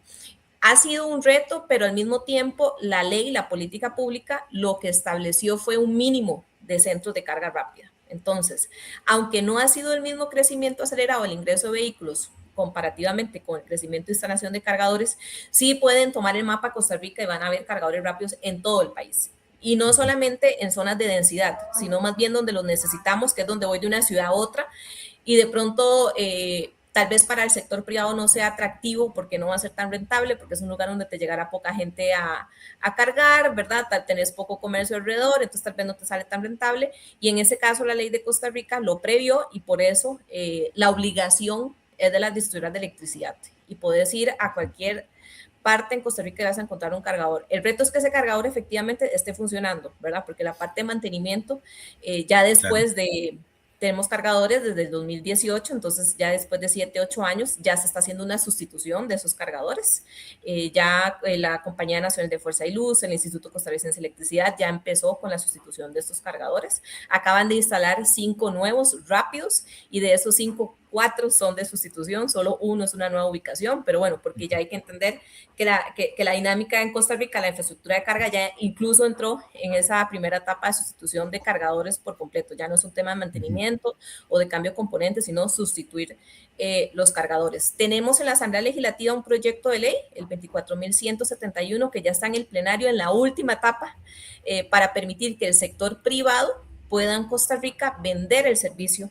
Ha sido un reto, pero al mismo tiempo la ley, la política pública, lo que estableció fue un mínimo de centros de carga rápida. Entonces, aunque no ha sido el mismo crecimiento acelerado el ingreso de vehículos comparativamente con el crecimiento de instalación de cargadores, sí pueden tomar el mapa Costa Rica y van a ver cargadores rápidos en todo el país. Y no solamente en zonas de densidad, sino más bien donde los necesitamos, que es donde voy de una ciudad a otra, y de pronto tal vez para el sector privado no sea atractivo porque no va a ser tan rentable, porque es un lugar donde te llegará poca gente a cargar, ¿verdad? Tenés poco comercio alrededor, entonces tal vez no te sale tan rentable. Y en ese caso la ley de Costa Rica lo previó, y por eso la obligación es de las distribuidoras de electricidad. Y puedes ir a cualquier parte en Costa Rica y vas a encontrar un cargador. El reto es que ese cargador efectivamente esté funcionando, ¿verdad? Porque la parte de mantenimiento, ya después de... Tenemos cargadores desde el 2018, entonces ya después de 7, 8 años ya se está haciendo una sustitución de esos cargadores. La Compañía Nacional de Fuerza y Luz, el Instituto Costarricense de Electricidad ya empezó con la sustitución de estos cargadores. Acaban de instalar 5 nuevos rápidos, y de esos 5, 4 son de sustitución, solo uno es una nueva ubicación, pero bueno, porque ya hay que entender que la dinámica en Costa Rica, la infraestructura de carga ya incluso entró en esa primera etapa de sustitución de cargadores por completo. Ya no es un tema de mantenimiento o de cambio de componentes, sino sustituir los cargadores. Tenemos en la Asamblea Legislativa un proyecto de ley, el 24.171, que ya está en el plenario en la última etapa, para permitir que el sector privado pueda en Costa Rica vender el servicio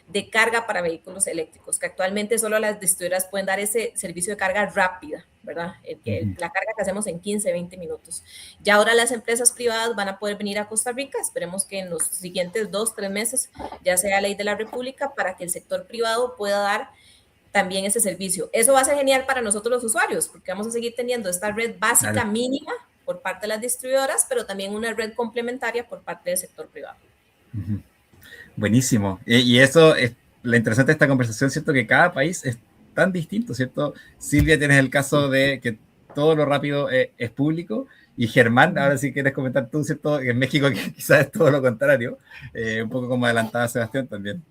de carga para vehículos eléctricos, que actualmente solo las distribuidoras pueden dar ese servicio de carga rápida, ¿verdad? La carga que hacemos en 15, 20 minutos. Ya ahora las empresas privadas van a poder venir a Costa Rica, esperemos que en los siguientes 2, 3 meses ya sea ley de la República, para que el sector privado pueda dar también ese servicio. Eso va a ser genial para nosotros los usuarios, porque vamos a seguir teniendo esta red básica mínima por parte de las distribuidoras, pero también una red complementaria por parte del sector privado. Buenísimo. Y eso es lo interesante de esta conversación, ¿cierto? Que cada país es tan distinto, ¿cierto? Silvia, tienes el caso de que todo lo rápido es público, y Germán, ahora sí quieres comentar tú, ¿cierto? En México quizás es todo lo contrario, un poco como adelantaba Sebastián también.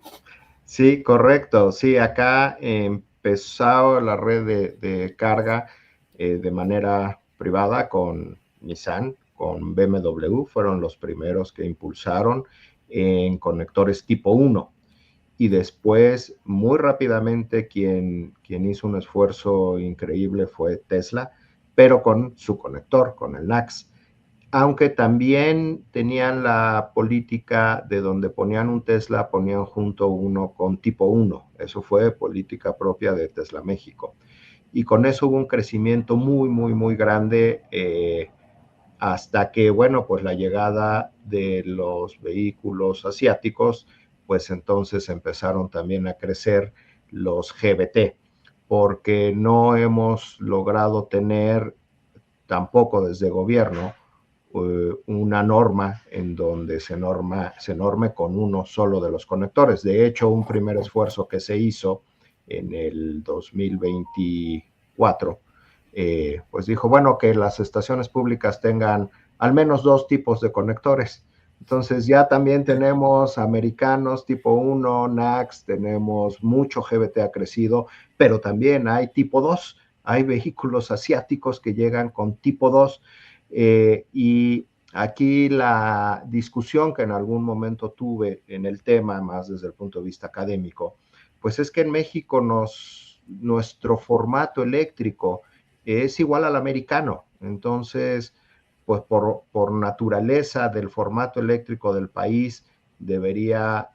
Sí, correcto. Sí, acá empezó la red de carga de manera privada con Nissan, con BMW, fueron los primeros que impulsaron en conectores tipo 1. Y después, muy rápidamente, quien hizo un esfuerzo increíble fue Tesla, pero con su conector, con el NACS. Aunque también tenían la política de donde ponían un Tesla, ponían junto uno con tipo 1. Eso fue política propia de Tesla México. Y con eso hubo un crecimiento muy, muy, muy grande, hasta que, bueno, pues la llegada de los vehículos asiáticos, pues entonces empezaron también a crecer los GBT, porque no hemos logrado tener tampoco desde gobierno una norma en donde se norme con uno solo de los conectores. De hecho, un primer esfuerzo que se hizo en el 2024, pues dijo, bueno, que las estaciones públicas tengan al menos 2 tipos de conectores. Entonces ya también tenemos americanos tipo 1, NACS, tenemos mucho GBT ha crecido, pero también hay tipo 2, hay vehículos asiáticos que llegan con tipo 2, y aquí la discusión que en algún momento tuve en el tema, más desde el punto de vista académico, pues es que en México nuestro formato eléctrico es igual al americano. Entonces, pues por naturaleza del formato eléctrico del país debería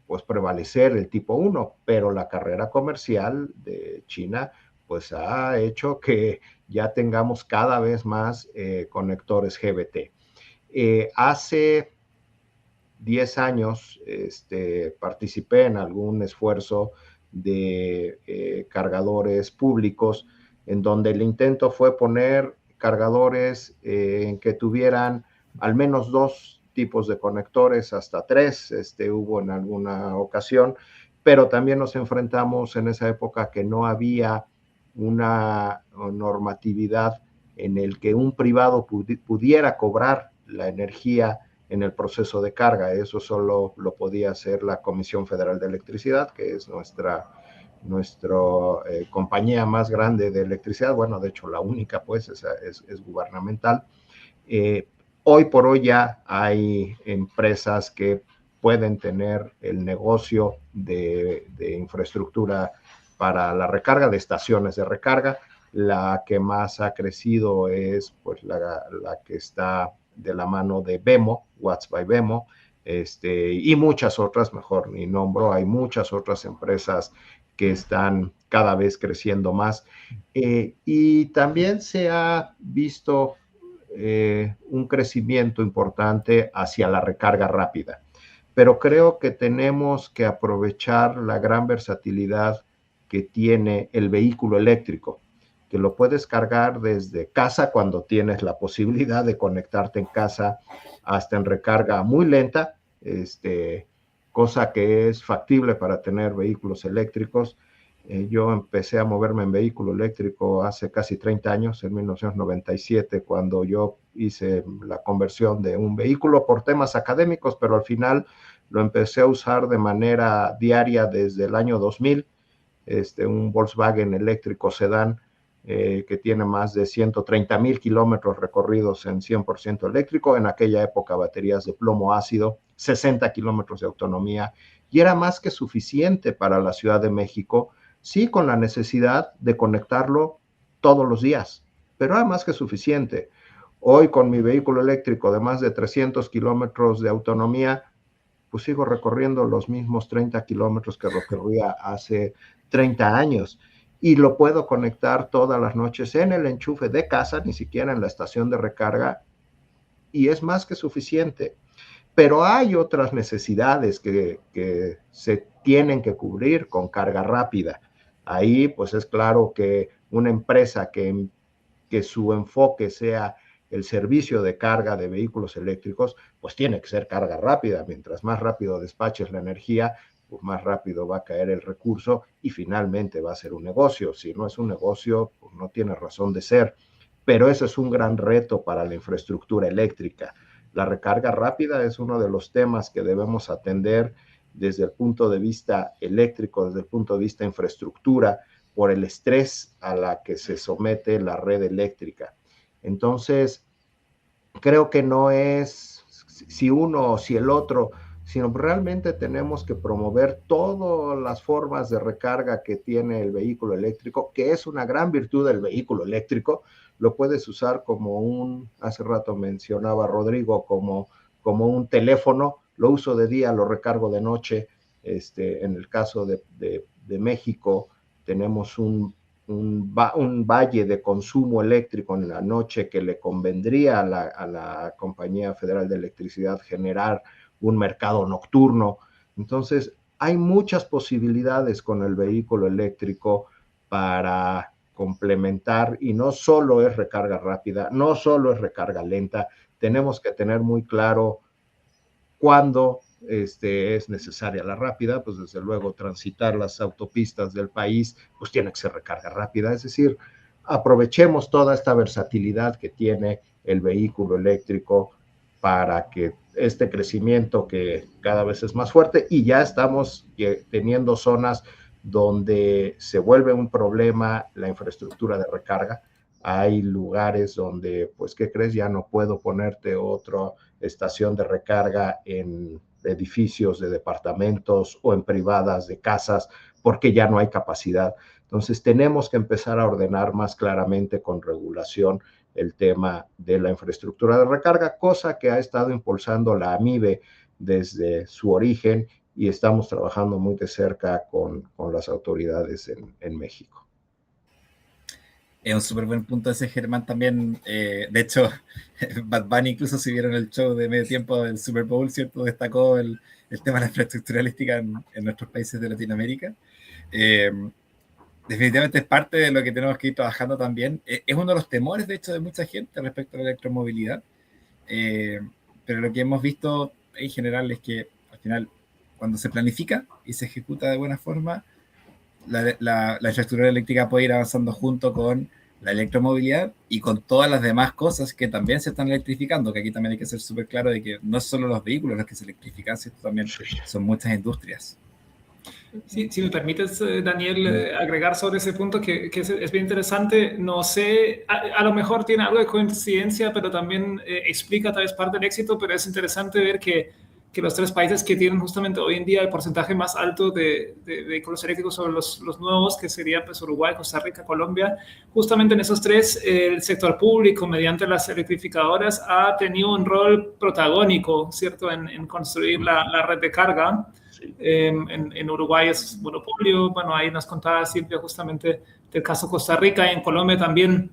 pues prevalecer el tipo 1, pero la carrera comercial de China pues ha hecho que ya tengamos cada vez más conectores GBT. Hace 10 años participé en algún esfuerzo de cargadores públicos, en donde el intento fue poner cargadores que tuvieran al menos 2 tipos de conectores, hasta 3, hubo en alguna ocasión, pero también nos enfrentamos en esa época que no había una normatividad en el que un privado pudiera cobrar la energía en el proceso de carga. Eso solo lo podía hacer la Comisión Federal de Electricidad, que es nuestra compañía más grande de electricidad. Bueno, de hecho la única, pues, es gubernamental. Hoy por hoy ya hay empresas que pueden tener el negocio de infraestructura para la recarga, de estaciones de recarga. La que más ha crecido es pues la que está de la mano de Vemo, Watts by Vemo, y muchas otras, mejor ni nombro, hay muchas otras empresas que están cada vez creciendo más. Y también se ha visto un crecimiento importante hacia la recarga rápida. Pero creo que tenemos que aprovechar la gran versatilidad que tiene el vehículo eléctrico, que lo puedes cargar desde casa cuando tienes la posibilidad de conectarte en casa, hasta en recarga muy lenta, cosa que es factible para tener vehículos eléctricos. Yo empecé a moverme en vehículo eléctrico hace casi 30 años, en 1997, cuando yo hice la conversión de un vehículo por temas académicos, pero al final lo empecé a usar de manera diaria desde el año 2000, un Volkswagen eléctrico sedán que tiene más de 130,000 kilómetros recorridos en 100% eléctrico, en aquella época baterías de plomo ácido, 60 kilómetros de autonomía, y era más que suficiente para la Ciudad de México, sí, con la necesidad de conectarlo todos los días, pero era más que suficiente. Hoy, con mi vehículo eléctrico de más de 300 kilómetros de autonomía, pues sigo recorriendo los mismos 30 kilómetros que recorría hace 30 años, y lo puedo conectar todas las noches en el enchufe de casa, ni siquiera en la estación de recarga, y es más que suficiente. Pero hay otras necesidades que se tienen que cubrir con carga rápida. Ahí, pues es claro que una empresa que su enfoque sea el servicio de carga de vehículos eléctricos, pues tiene que ser carga rápida. Mientras más rápido despaches la energía, pues más rápido va a caer el recurso y finalmente va a ser un negocio. Si no es un negocio, pues no tiene razón de ser. Pero ese es un gran reto para la infraestructura eléctrica. La recarga rápida es uno de los temas que debemos atender desde el punto de vista eléctrico, desde el punto de vista infraestructura, por el estrés a la que se somete la red eléctrica. Entonces, creo que no es si uno o si el otro, sino realmente tenemos que promover todas las formas de recarga que tiene el vehículo eléctrico, que es una gran virtud del vehículo eléctrico. Lo puedes usar como hace rato mencionaba Rodrigo, como un teléfono. Lo uso de día, lo recargo de noche. En el caso de México, tenemos un valle de consumo eléctrico en la noche que le convendría a la Compañía Federal de Electricidad generar un mercado nocturno. Entonces, hay muchas posibilidades con el vehículo eléctrico para complementar, y no solo es recarga rápida, no solo es recarga lenta. Tenemos que tener muy claro cuándo es necesaria la rápida. Pues desde luego transitar las autopistas del país, pues tiene que ser recarga rápida. Es decir, aprovechemos toda esta versatilidad que tiene el vehículo eléctrico para que este crecimiento, que cada vez es más fuerte, y ya estamos teniendo zonas donde se vuelve un problema la infraestructura de recarga. Hay lugares donde, pues, ¿qué crees? Ya no puedo ponerte otra estación de recarga en edificios de departamentos o en privadas de casas, porque ya no hay capacidad. Entonces, tenemos que empezar a ordenar más claramente con regulación el tema de la infraestructura de recarga, cosa que ha estado impulsando la AMIBE desde su origen, y estamos trabajando muy de cerca con las autoridades en México. Es un súper buen punto ese, Germán, también. De hecho, Bad Bunny, incluso si vieron el show de medio tiempo del Super Bowl, ¿cierto? Destacó el tema de la infraestructura eléctrica en nuestros países de Latinoamérica. Eh, Definitivamente es parte de lo que tenemos que ir trabajando también. Es uno de los temores, de hecho, de mucha gente respecto a la electromovilidad. Pero lo que hemos visto en general es que al final, cuando se planifica y se ejecuta de buena forma, la infraestructura eléctrica puede ir avanzando junto con la electromovilidad y con todas las demás cosas que también se están electrificando, que aquí también hay que ser súper claro de que no es solo los vehículos los que se electrifican, sino también son muchas industrias. Sí, si me permites, Daniel, agregar sobre ese punto que es bien interesante. No sé, a lo mejor tiene algo de coincidencia, pero también explica tal vez parte del éxito, pero es interesante ver que los 3 países que tienen justamente hoy en día el porcentaje más alto de vehículos eléctricos sobre los nuevos, que serían pues, Uruguay, Costa Rica, Colombia, justamente en esos 3, el sector público, mediante las electrificadoras, ha tenido un rol protagónico, ¿cierto?, en construir la red de carga. En Uruguay es monopolio, bueno, ahí nos contaba Silvia justamente del caso Costa Rica, y en Colombia también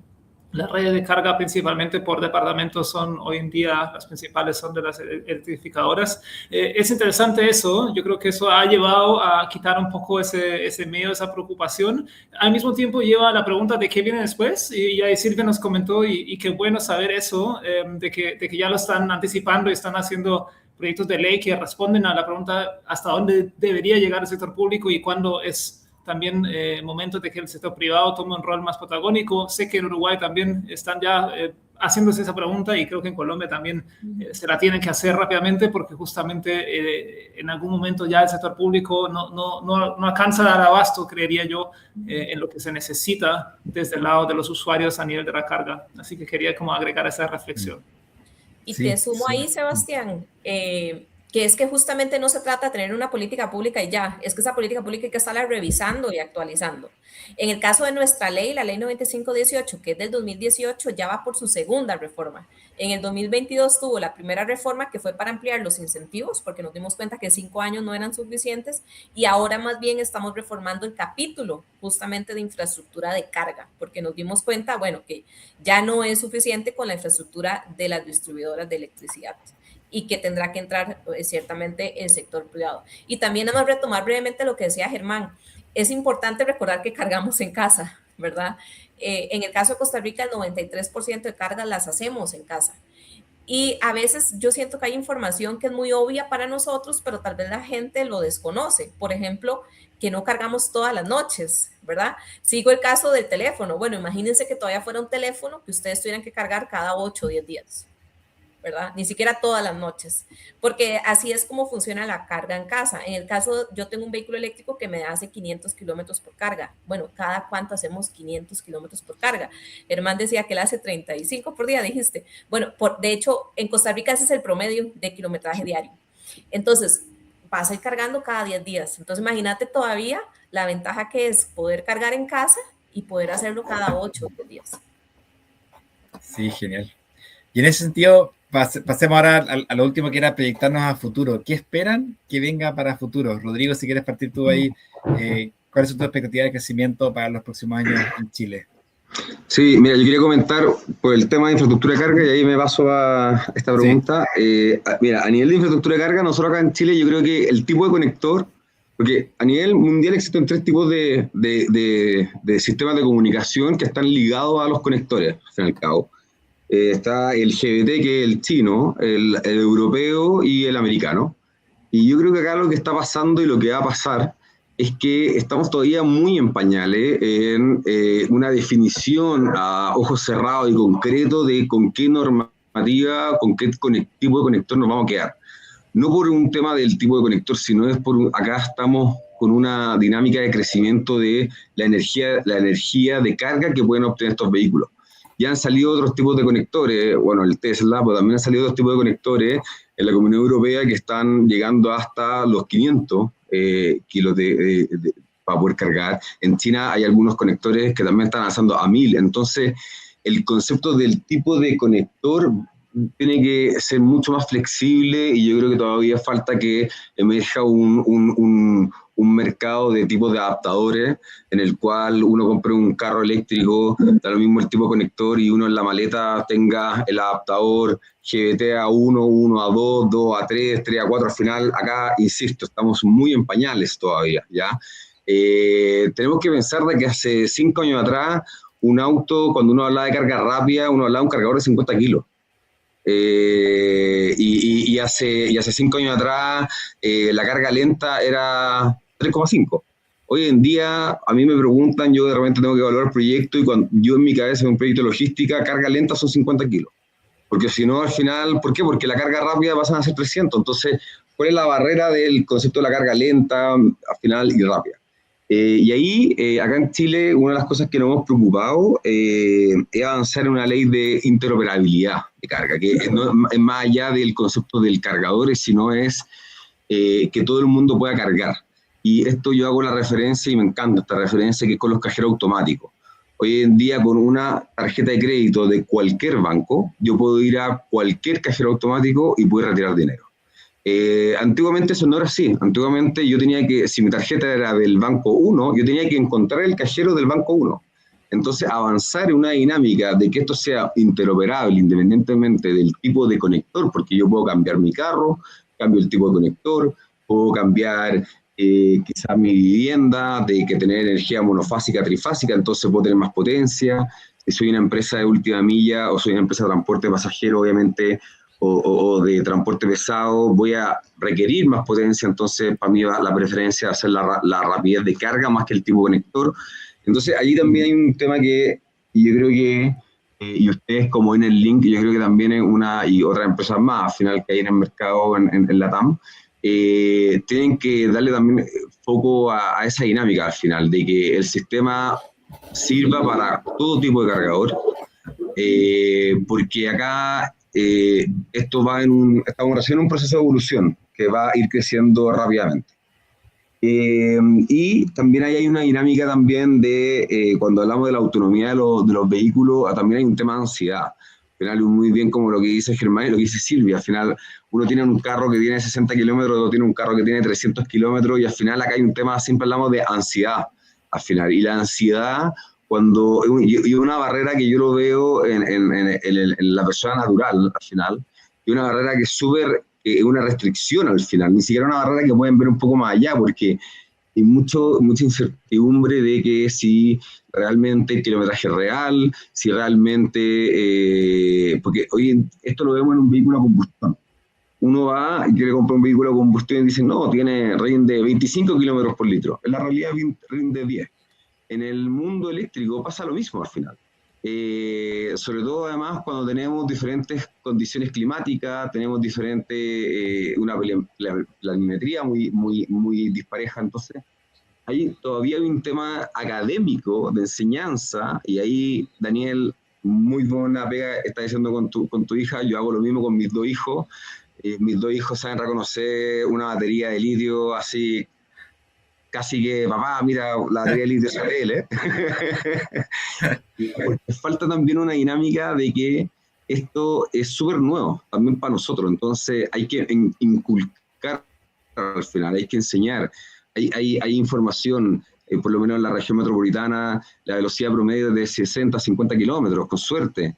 las redes de carga principalmente por departamentos son hoy en día, las principales son de las electrificadoras. Es interesante eso, yo creo que eso ha llevado a quitar un poco ese miedo, esa preocupación. Al mismo tiempo lleva a la pregunta de qué viene después, y ya Silvia nos comentó, y qué bueno saber eso, de que ya lo están anticipando y están haciendo proyectos de ley que responden a la pregunta hasta dónde debería llegar el sector público y cuándo es también momento de que el sector privado tome un rol más protagónico. Sé que en Uruguay también están ya haciéndose esa pregunta, y creo que en Colombia también se la tienen que hacer rápidamente, porque justamente en algún momento ya el sector público no alcanza a dar abasto, creería yo, en lo que se necesita desde el lado de los usuarios a nivel de la carga. Así que quería como agregar esa reflexión. Y sí, te sumo ahí, Sebastián, que es que justamente no se trata de tener una política pública y ya, es que esa política pública hay que estarla revisando y actualizando. En el caso de nuestra ley, la ley 9518, que es del 2018, ya va por su segunda reforma. En el 2022 tuvo la primera reforma, que fue para ampliar los incentivos, porque nos dimos cuenta que 5 años no eran suficientes, y ahora más bien estamos reformando el capítulo justamente de infraestructura de carga, porque nos dimos cuenta, bueno, que ya no es suficiente con la infraestructura de las distribuidoras de electricidad, y que tendrá que entrar ciertamente el sector privado. Y también vamos a retomar brevemente lo que decía Germán. Es importante recordar que cargamos en casa, ¿verdad? En el caso de Costa Rica, el 93% de cargas las hacemos en casa. Y a veces yo siento que hay información que es muy obvia para nosotros, pero tal vez la gente lo desconoce. Por ejemplo, que no cargamos todas las noches, ¿verdad? Sigo el caso del teléfono. Bueno, imagínense que todavía fuera un teléfono que ustedes tuvieran que cargar cada 8 o 10 días. ¿Verdad? Ni siquiera todas las noches, porque así es como funciona la carga en casa. En el caso, yo tengo un vehículo eléctrico que me hace 500 kilómetros por carga. Bueno, ¿cada cuánto hacemos 500 kilómetros por carga? Germán decía que él hace 35 por día, dijiste. Bueno, de hecho, en Costa Rica ese es el promedio de kilometraje diario. Entonces, vas a ir cargando cada 10 días. Entonces, imagínate todavía la ventaja que es poder cargar en casa y poder hacerlo cada 8 o 10 días. Sí, genial. Y en ese sentido, pasemos ahora a lo último, que era proyectarnos a futuro. ¿Qué esperan que venga para futuro? Rodrigo, si quieres partir tú ahí, ¿cuáles son tus expectativas de crecimiento para los próximos años en Chile? Sí, mira, yo quería comentar por el tema de infraestructura de carga, y ahí me paso a esta pregunta. Sí. Mira, a nivel de infraestructura de carga, nosotros acá en Chile, yo creo que el tipo de conector, porque a nivel mundial existen 3 tipos de sistemas de comunicación que están ligados a los conectores, al fin y al cabo. Está el GBT, que es el chino, el europeo y el americano. Y yo creo que acá lo que está pasando y lo que va a pasar es que estamos todavía muy en pañales en una definición a ojos cerrados y concreto de con qué normativa, con qué tipo de conector nos vamos a quedar. No por un tema del tipo de conector, sino es acá estamos con una dinámica de crecimiento de la energía de carga que pueden obtener estos vehículos. Ya han salido otros tipos de conectores, bueno, el Tesla, pero también han salido otros tipos de conectores en la Comunidad Europea que están llegando hasta los 500 kilos para poder cargar. En China hay algunos conectores que también están avanzando a 1000. Entonces, el concepto del tipo de conector tiene que ser mucho más flexible y yo creo que todavía falta que emerja un mercado de tipos de adaptadores en el cual uno compre un carro eléctrico, da lo mismo el tipo de conector y uno en la maleta tenga el adaptador GBT A1, 1A2, 2A3, 3A4. Al final, acá, insisto, estamos muy en pañales todavía, ¿ya? Tenemos que pensar de que hace 5 años atrás, un auto, cuando uno hablaba de carga rápida, uno hablaba de un cargador de 50 kilos. Y hace 5 años atrás la carga lenta era 3,5. Hoy en día a mí me preguntan, yo de repente tengo que evaluar el proyecto y cuando yo en mi cabeza en un proyecto de logística, carga lenta son 50 kilos. Porque si no, al final, ¿por qué? Porque la carga rápida pasan a ser 300. Entonces, ¿cuál es la barrera del concepto de la carga lenta, al final, y rápida? Y ahí, acá en Chile, una de las cosas que nos hemos preocupado es avanzar en una ley de interoperabilidad de carga, que no, es más allá del concepto del cargador, sino es que todo el mundo pueda cargar. Y esto yo hago la referencia, y me encanta esta referencia, que es con los cajeros automáticos. Hoy en día, con una tarjeta de crédito de cualquier banco, yo puedo ir a cualquier cajero automático y puedo retirar dinero. Antiguamente eso no era así. Antiguamente yo tenía que, si mi tarjeta era del banco 1, yo tenía que encontrar el cajero del banco 1. Entonces, avanzar en una dinámica de que esto sea interoperable independientemente del tipo de conector, porque yo puedo cambiar mi carro, cambio el tipo de conector, puedo cambiar quizás mi vivienda, de que tener energía monofásica, trifásica, entonces puedo tener más potencia. Si soy una empresa de última milla o soy una empresa de transporte pasajero, obviamente, o de transporte pesado, voy a requerir más potencia, entonces para mí va la preferencia de hacer la rapidez de carga más que el tipo de conector. Entonces allí también hay un tema que yo creo que, y ustedes como en el link, yo creo que también es una y otras empresas más, al final que hay en el mercado en la TAM, tienen que darle también foco a esa dinámica al final, de que el sistema sirva para todo tipo de cargador, porque acá estamos recién en un proceso de evolución que va a ir creciendo rápidamente. Y también hay una dinámica también de, cuando hablamos de la autonomía de los vehículos, también hay un tema de ansiedad. Al final, muy bien como lo que dice Germán y lo que dice Silvia, al final uno tiene un carro que tiene 60 kilómetros, otro tiene un carro que tiene 300 kilómetros, y al final acá hay un tema, siempre hablamos de ansiedad, al final, y la ansiedad, y una barrera que yo lo veo en la persona natural, al final, y una barrera que es súper, una restricción al final, ni siquiera una barrera que pueden ver un poco más allá, porque hay mucha incertidumbre de que si realmente el kilometraje es real, si realmente, porque hoy esto lo vemos en un vehículo a combustión. Uno va y quiere comprar un vehículo a combustión y dice, no, rinde 25 kilómetros por litro. En la realidad rinde 10. En el mundo eléctrico pasa lo mismo al final. Sobre todo además cuando tenemos diferentes condiciones climáticas, tenemos una planimetría muy dispareja, entonces ahí todavía hay un tema académico de enseñanza, y ahí Daniel, muy buena pega está diciendo con tu hija. Yo hago lo mismo con mis 2 hijos. Mis 2 hijos saben reconocer una batería de litio así, casi que, papá, mira, la batería de litio es él, Porque falta también una dinámica de que esto es súper nuevo también para nosotros, entonces hay que inculcar al final, hay que enseñar, hay información, por lo menos en la región metropolitana, la velocidad promedio es de 60, 50 kilómetros, con suerte.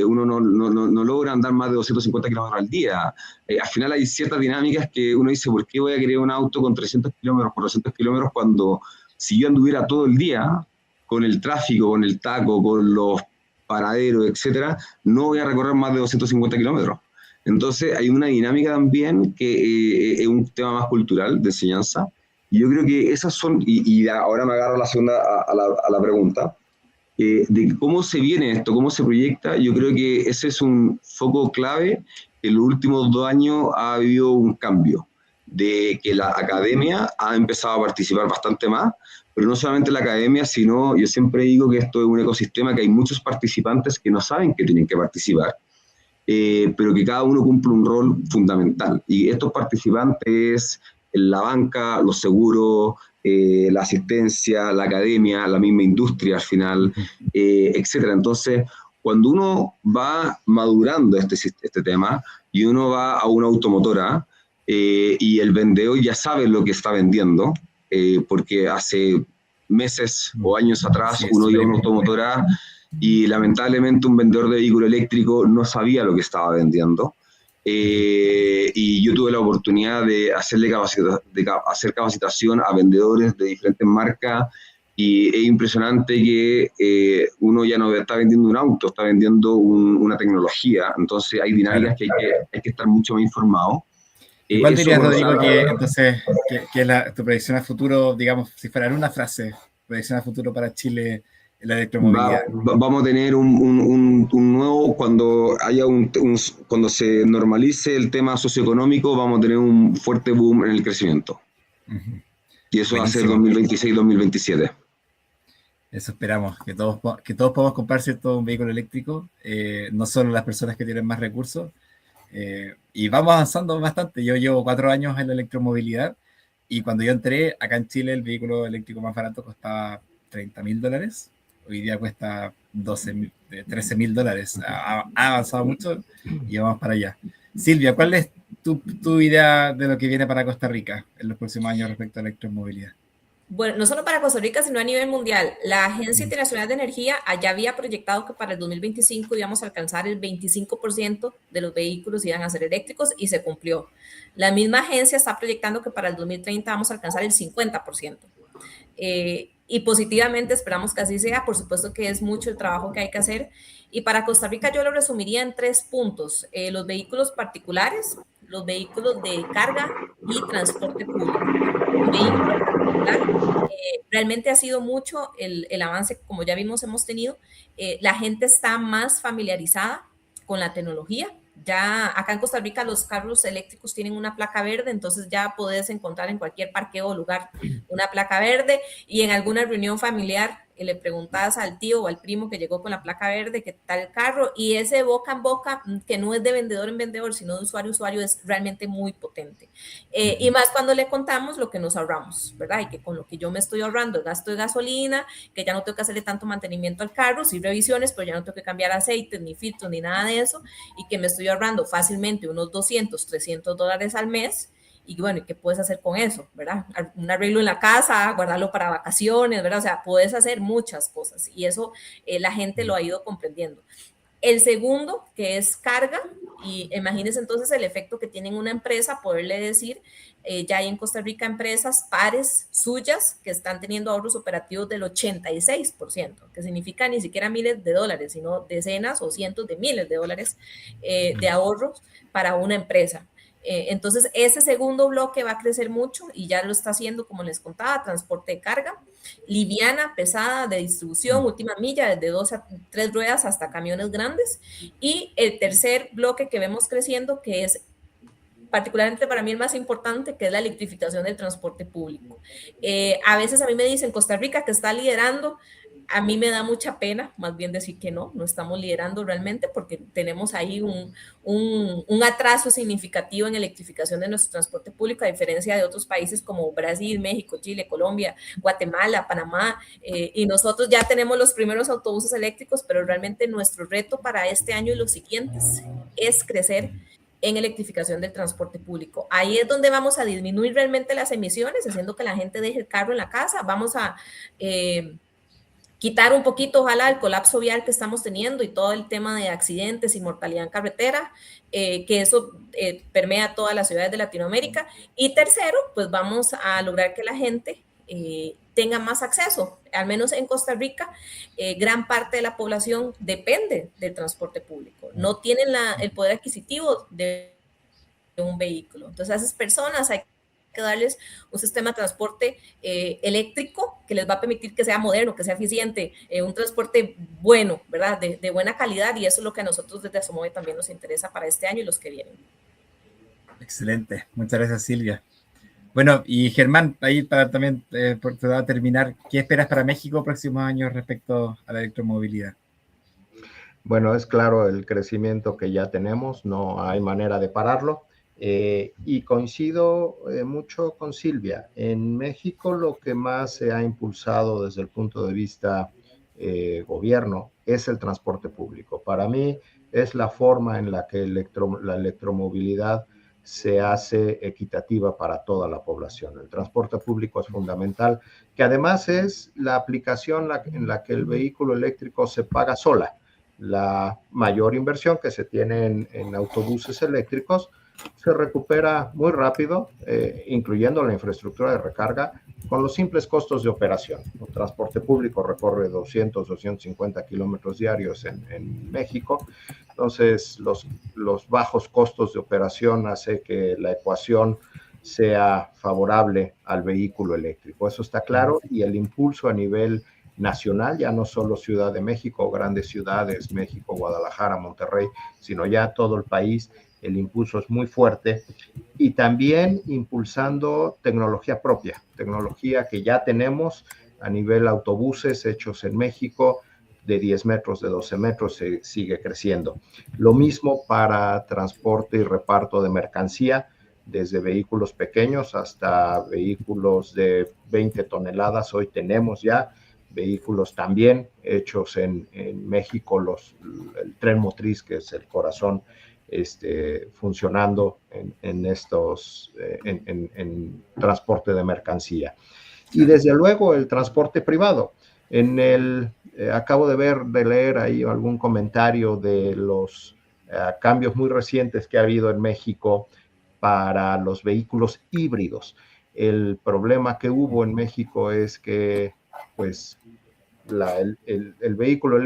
Uno no logra andar más de 250 kilómetros al día. Al final hay ciertas dinámicas que uno dice, ¿por qué voy a querer un auto con 300 kilómetros por 200 kilómetros cuando si yo anduviera todo el día con el tráfico, con el taco, con los paraderos, etcétera, no voy a recorrer más de 250 kilómetros? Entonces hay una dinámica también que es un tema más cultural, de enseñanza, y yo creo que esas son, y ahora me agarro la segunda a la pregunta, de cómo se viene esto, cómo se proyecta. Yo creo que ese es un foco clave. En los últimos 2 años ha habido un cambio, de que la academia ha empezado a participar bastante más, pero no solamente la academia, sino, yo siempre digo que esto es un ecosistema que hay muchos participantes que no saben que tienen que participar, pero que cada uno cumple un rol fundamental. Y estos participantes, la banca, los seguros, la asistencia, la academia, la misma industria al final, etcétera. Entonces, cuando uno va madurando este tema y uno va a una automotora y el vendedor ya sabe lo que está vendiendo, porque hace meses o años atrás uno iba a una automotora y lamentablemente un vendedor de vehículo eléctrico no sabía lo que estaba vendiendo. Y yo tuve la oportunidad de hacer capacitación a vendedores de diferentes marcas, y es impresionante que uno ya no está vendiendo un auto, está vendiendo una tecnología. Entonces hay dinámicas que hay que estar mucho más informado. ¿Cuál dirías, Rodrigo, que entonces que es tu predicción a futuro, digamos, si fuera en una frase, predicción a futuro para Chile en la electromovilidad? Vamos a tener un nuevo, cuando cuando se normalice el tema socioeconómico, vamos a tener un fuerte boom en el crecimiento. Y eso va a ser 2026-2027. Eso esperamos, que todos podamos comprar, ¿cierto?, un vehículo eléctrico, no solo las personas que tienen más recursos. Y vamos avanzando bastante. Yo llevo 4 años en la electromovilidad, y cuando yo entré acá en Chile, el vehículo eléctrico más barato costaba $30.000. Hoy día cuesta $13.000. Ha avanzado mucho y vamos para allá. Silvia, ¿cuál es tu idea de lo que viene para Costa Rica en los próximos años respecto a la electromovilidad? Bueno, no solo para Costa Rica, sino a nivel mundial. La Agencia Internacional de Energía allá había proyectado que para el 2025 íbamos a alcanzar el 25% de los vehículos iban a ser eléctricos, y se cumplió. La misma agencia está proyectando que para el 2030 vamos a alcanzar el 50%. Y positivamente esperamos que así sea. Por supuesto que es mucho el trabajo que hay que hacer. Y para Costa Rica yo lo resumiría en 3 puntos. Los vehículos particulares, los vehículos de carga y transporte público. Un vehículo particular, realmente ha sido mucho el avance, como ya vimos, hemos tenido. La gente está más familiarizada con la tecnología. Ya acá en Costa Rica los carros eléctricos tienen una placa verde, entonces ya puedes encontrar en cualquier parqueo o lugar una placa verde, y en alguna reunión familiar le preguntas al tío o al primo que llegó con la placa verde qué tal el carro, y ese boca en boca, que no es de vendedor en vendedor, sino de usuario a usuario, es realmente muy potente. Y más cuando le contamos lo que nos ahorramos, ¿verdad? Y que con lo que yo me estoy ahorrando el gasto de gasolina, que ya no tengo que hacerle tanto mantenimiento al carro, sí revisiones, pero ya no tengo que cambiar aceites, ni filtros, ni nada de eso, y que me estoy ahorrando fácilmente unos $200-300 al mes. Y bueno, ¿qué puedes hacer con eso, verdad? Un arreglo en la casa, guardarlo para vacaciones, ¿verdad? O sea, puedes hacer muchas cosas, y eso la gente lo ha ido comprendiendo. El segundo, que es carga, y imagínense entonces el efecto que tiene en una empresa, poderle decir, ya hay en Costa Rica empresas pares suyas que están teniendo ahorros operativos del 86%, que significa ni siquiera miles de dólares, sino decenas o cientos de miles de dólares de ahorros para una empresa. Entonces, ese segundo bloque va a crecer mucho, y ya lo está haciendo, como les contaba, transporte de carga, liviana, pesada, de distribución, última milla, desde 2 a 3 ruedas hasta camiones grandes. Y el tercer bloque que vemos creciendo, que es particularmente para mí el más importante, que es la electrificación del transporte público. A veces a mí me dicen Costa Rica que está liderando. A mí me da mucha pena más bien decir que no estamos liderando realmente, porque tenemos ahí un atraso significativo en electrificación de nuestro transporte público, a diferencia de otros países como Brasil, México, Chile, Colombia, Guatemala, Panamá, y nosotros ya tenemos los primeros autobuses eléctricos, pero realmente nuestro reto para este año y los siguientes es crecer en electrificación del transporte público. Ahí es donde vamos a disminuir realmente las emisiones, haciendo que la gente deje el carro en la casa. Vamos a quitar un poquito, ojalá, el colapso vial que estamos teniendo y todo el tema de accidentes y mortalidad en carretera, que eso permea todas las ciudades de Latinoamérica. Y tercero, pues vamos a lograr que la gente tenga más acceso. Al menos en Costa Rica, gran parte de la población depende del transporte público. No tienen el poder adquisitivo de un vehículo. Entonces, a esas personas hay que darles un sistema de transporte eléctrico que les va a permitir que sea moderno, que sea eficiente, un transporte bueno, ¿verdad? De buena calidad, y eso es lo que a nosotros desde Asomove también nos interesa para este año y los que vienen. Excelente. Muchas gracias, Silvia. Bueno, y Germán, ahí para también para terminar, ¿qué esperas para México próximos años respecto a la electromovilidad? Bueno, es claro el crecimiento que ya tenemos, no hay manera de pararlo. Y coincido mucho con Silvia. En México lo que más se ha impulsado desde el punto de vista gobierno es el transporte público. Para mí es la forma en la que la electromovilidad se hace equitativa para toda la población. El transporte público es fundamental, que además es la aplicación en la que el vehículo eléctrico se paga sola. La mayor inversión que se tiene en autobuses eléctricos se recupera muy rápido, incluyendo la infraestructura de recarga, con los simples costos de operación. El transporte público recorre 200, 250 kilómetros diarios en México. Entonces, los bajos costos de operación hace que la ecuación sea favorable al vehículo eléctrico. Eso está claro, y el impulso a nivel nacional, ya no solo Ciudad de México, grandes ciudades, México, Guadalajara, Monterrey, sino ya todo el país, el impulso es muy fuerte, y también impulsando tecnología propia, tecnología que ya tenemos a nivel autobuses hechos en México, de 10 metros, de 12 metros, se sigue creciendo. Lo mismo para transporte y reparto de mercancía, desde vehículos pequeños hasta vehículos de 20 toneladas. Hoy tenemos ya vehículos también hechos en México, el tren motriz, que es el corazón, funcionando en transporte de mercancía. Y desde luego el transporte privado. Acabo de leer ahí algún comentario de los cambios muy recientes que ha habido en México para los vehículos híbridos. El problema que hubo en México es que pues, el vehículo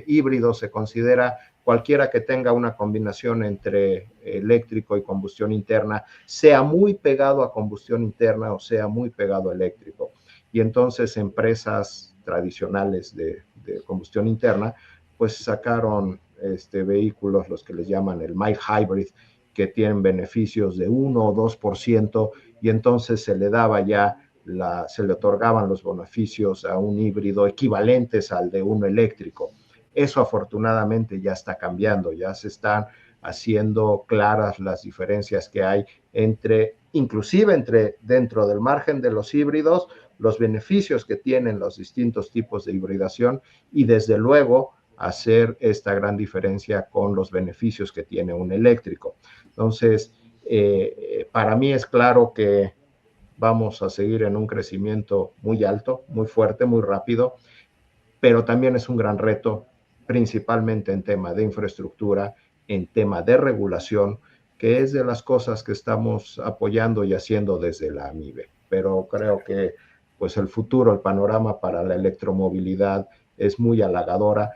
híbrido se considera cualquiera que tenga una combinación entre eléctrico y combustión interna, sea muy pegado a combustión interna o sea muy pegado a eléctrico. Y entonces empresas tradicionales de combustión interna, pues sacaron vehículos, los que les llaman el mild hybrid, que tienen beneficios de 1 o 2%, y entonces se le otorgaban los beneficios a un híbrido equivalentes al de uno eléctrico. Eso afortunadamente ya está cambiando, ya se están haciendo claras las diferencias que hay inclusive dentro del margen de los híbridos, los beneficios que tienen los distintos tipos de hibridación, y desde luego hacer esta gran diferencia con los beneficios que tiene un eléctrico. Entonces, para mí es claro que vamos a seguir en un crecimiento muy alto, muy fuerte, muy rápido, pero también es un gran reto, principalmente en tema de infraestructura, en tema de regulación, que es de las cosas que estamos apoyando y haciendo desde la AMIBE. Pero creo que pues el futuro, el panorama para la electromovilidad es muy halagadora,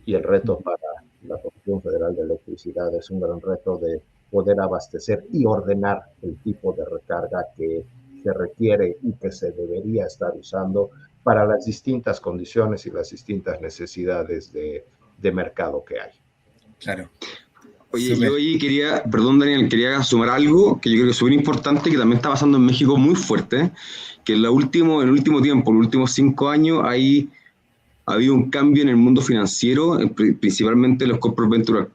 y el reto para la Comisión Federal de Electricidad es un gran reto de poder abastecer y ordenar el tipo de recarga que se requiere y que se debería estar usando para las distintas condiciones y las distintas necesidades de mercado que hay. Claro. Oye, yo ahí perdón Daniel, quería sumar algo que yo creo que es súper importante, que también está pasando en México muy fuerte, que en el último tiempo, en los últimos 5 años, ha habido un cambio en el mundo financiero, principalmente los corporate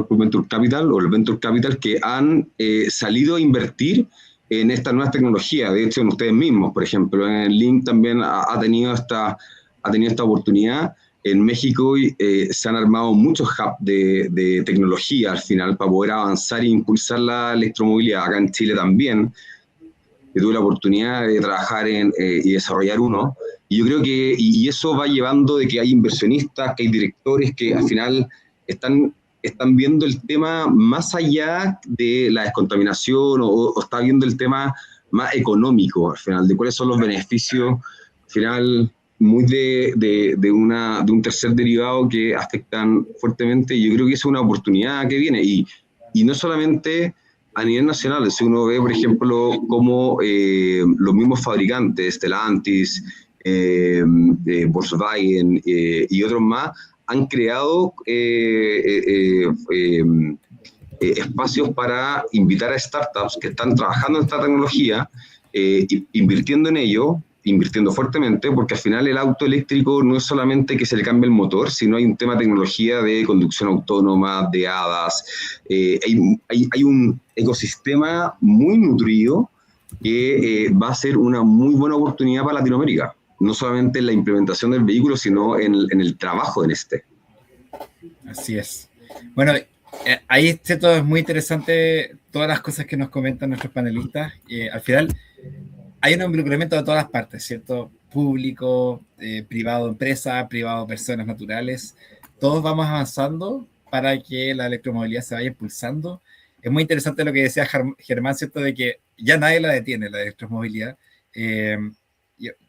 venture capital o el venture capital, que han salido a invertir en estas nuevas tecnologías. De hecho, en ustedes mismos, por ejemplo, en Link también ha tenido esta oportunidad. En México se han armado muchos hubs de tecnología al final para poder avanzar e impulsar la electromovilidad. Acá en Chile también, que tuve la oportunidad de trabajar y desarrollar uno. Y yo creo que y eso va llevando de que hay inversionistas, que hay directores que al final están viendo el tema más allá de la descontaminación o está viendo el tema más económico al final, de cuáles son los beneficios al final muy de un tercer derivado que afectan fuertemente. Y yo creo que esa es una oportunidad que viene, y no solamente a nivel nacional. Si uno ve, por ejemplo, cómo los mismos fabricantes, Stellantis, Volkswagen y otros más, han creado espacios para invitar a startups que están trabajando en esta tecnología, invirtiendo en ello, invirtiendo fuertemente, porque al final el auto eléctrico no es solamente que se le cambie el motor, sino hay un tema de tecnología de conducción autónoma, de ADAS. Hay un ecosistema muy nutrido que va a ser una muy buena oportunidad para Latinoamérica. no solamente en la implementación del vehículo, sino en el trabajo en este. Así es. Bueno, ahí todo es muy interesante, todas las cosas que nos comentan nuestros panelistas. Al final, hay un involucramiento de todas las partes, ¿cierto? Público, privado, empresa, privado, personas naturales. Todos vamos avanzando para que la electromovilidad se vaya impulsando. Es muy interesante lo que decía Germán, ¿cierto? De que ya nadie la detiene, la electromovilidad.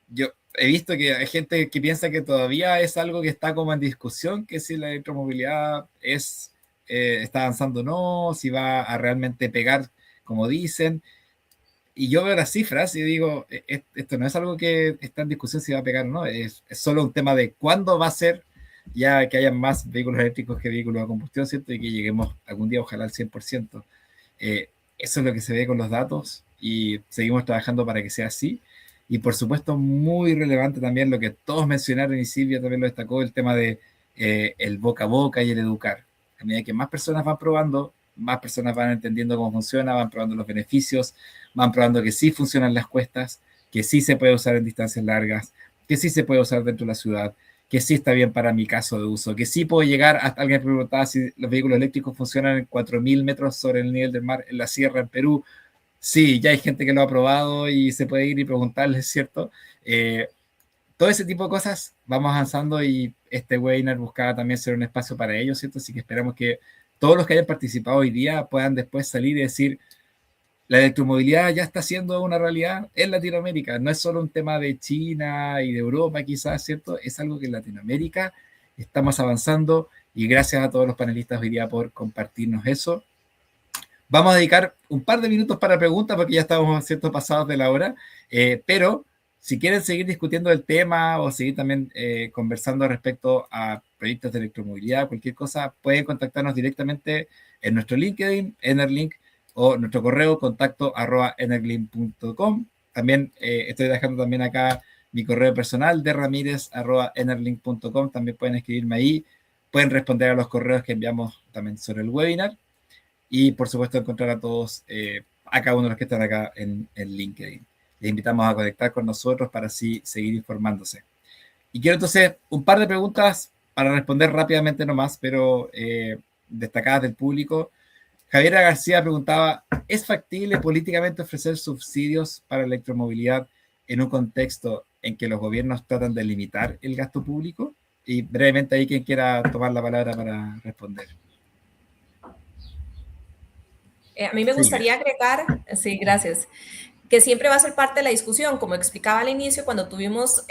Yo he visto que hay gente que piensa que todavía es algo que está como en discusión, que si la electromovilidad está avanzando o no, si va a realmente pegar, como dicen. Y yo veo las cifras y digo, esto no es algo que está en discusión si va a pegar o no, es solo un tema de cuándo va a ser ya que haya más vehículos eléctricos que vehículos a combustión, ¿cierto? Y que lleguemos algún día, ojalá, al 100%. Eso es lo que se ve con los datos y seguimos trabajando para que sea así. Y por supuesto, muy relevante también lo que todos mencionaron y Silvia también lo destacó, el tema de el boca a boca y el educar. A medida que más personas van probando, más personas van entendiendo cómo funciona, van probando los beneficios, van probando que sí funcionan las cuestas, que sí se puede usar en distancias largas, que sí se puede usar dentro de la ciudad, que sí está bien para mi caso de uso, que sí puedo llegar hasta alguien me preguntaba si los vehículos eléctricos funcionan en 4.000 metros sobre el nivel del mar en la sierra en Perú. Sí, ya hay gente que lo ha probado y se puede ir y preguntarles, ¿cierto? Todo ese tipo de cosas vamos avanzando y este webinar buscaba también ser un espacio para ellos, ¿cierto? Así que esperamos que todos los que hayan participado hoy día puedan después salir y decir, la electromovilidad ya está siendo una realidad en Latinoamérica. No es solo un tema de China y de Europa quizás, ¿cierto? Es algo que en Latinoamérica estamos avanzando y gracias a todos los panelistas hoy día por compartirnos eso. Vamos a dedicar un par de minutos para preguntas porque ya estamos, ¿cierto?, pasados de la hora, pero si quieren seguir discutiendo el tema o seguir también conversando respecto a proyectos de electromovilidad, cualquier cosa, pueden contactarnos directamente en nuestro LinkedIn, Enerlink, o nuestro correo contacto@enerlink.com. También estoy dejando también acá mi correo personal de ramirez@enerlink.com. También pueden escribirme ahí, pueden responder a los correos que enviamos también sobre el webinar y por supuesto encontrar a todos, a cada uno de los que están acá en LinkedIn. Les invitamos a conectar con nosotros para así seguir informándose. Y quiero entonces un par de preguntas para responder rápidamente nomás, pero destacadas del público. Javiera García preguntaba, ¿es factible políticamente ofrecer subsidios para electromovilidad en un contexto en que los gobiernos tratan de limitar el gasto público? Y brevemente ahí quien quiera tomar la palabra para responder. A mí me gustaría agregar, sí, gracias, que siempre va a ser parte de la discusión, como explicaba al inicio, cuando tuvimos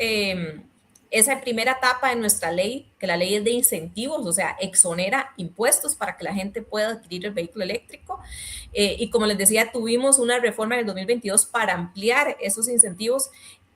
esa primera etapa en nuestra ley, que la ley es de incentivos, o sea, exonera impuestos para que la gente pueda adquirir el vehículo eléctrico. Y como les decía, tuvimos una reforma en el 2022 para ampliar esos incentivos.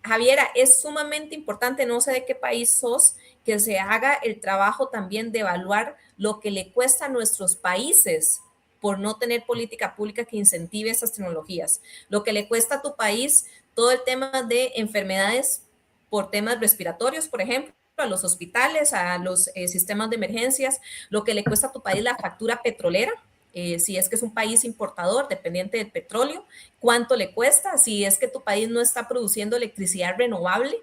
Javiera, es sumamente importante, no sé de qué país sos, que se haga el trabajo también de evaluar lo que le cuesta a nuestros países por no tener política pública que incentive esas tecnologías. Lo que le cuesta a tu país todo el tema de enfermedades por temas respiratorios, por ejemplo, a los hospitales, a los sistemas de emergencias, lo que le cuesta a tu país la factura petrolera, si es que es un país importador dependiente del petróleo, cuánto le cuesta, si es que tu país no está produciendo electricidad renovable,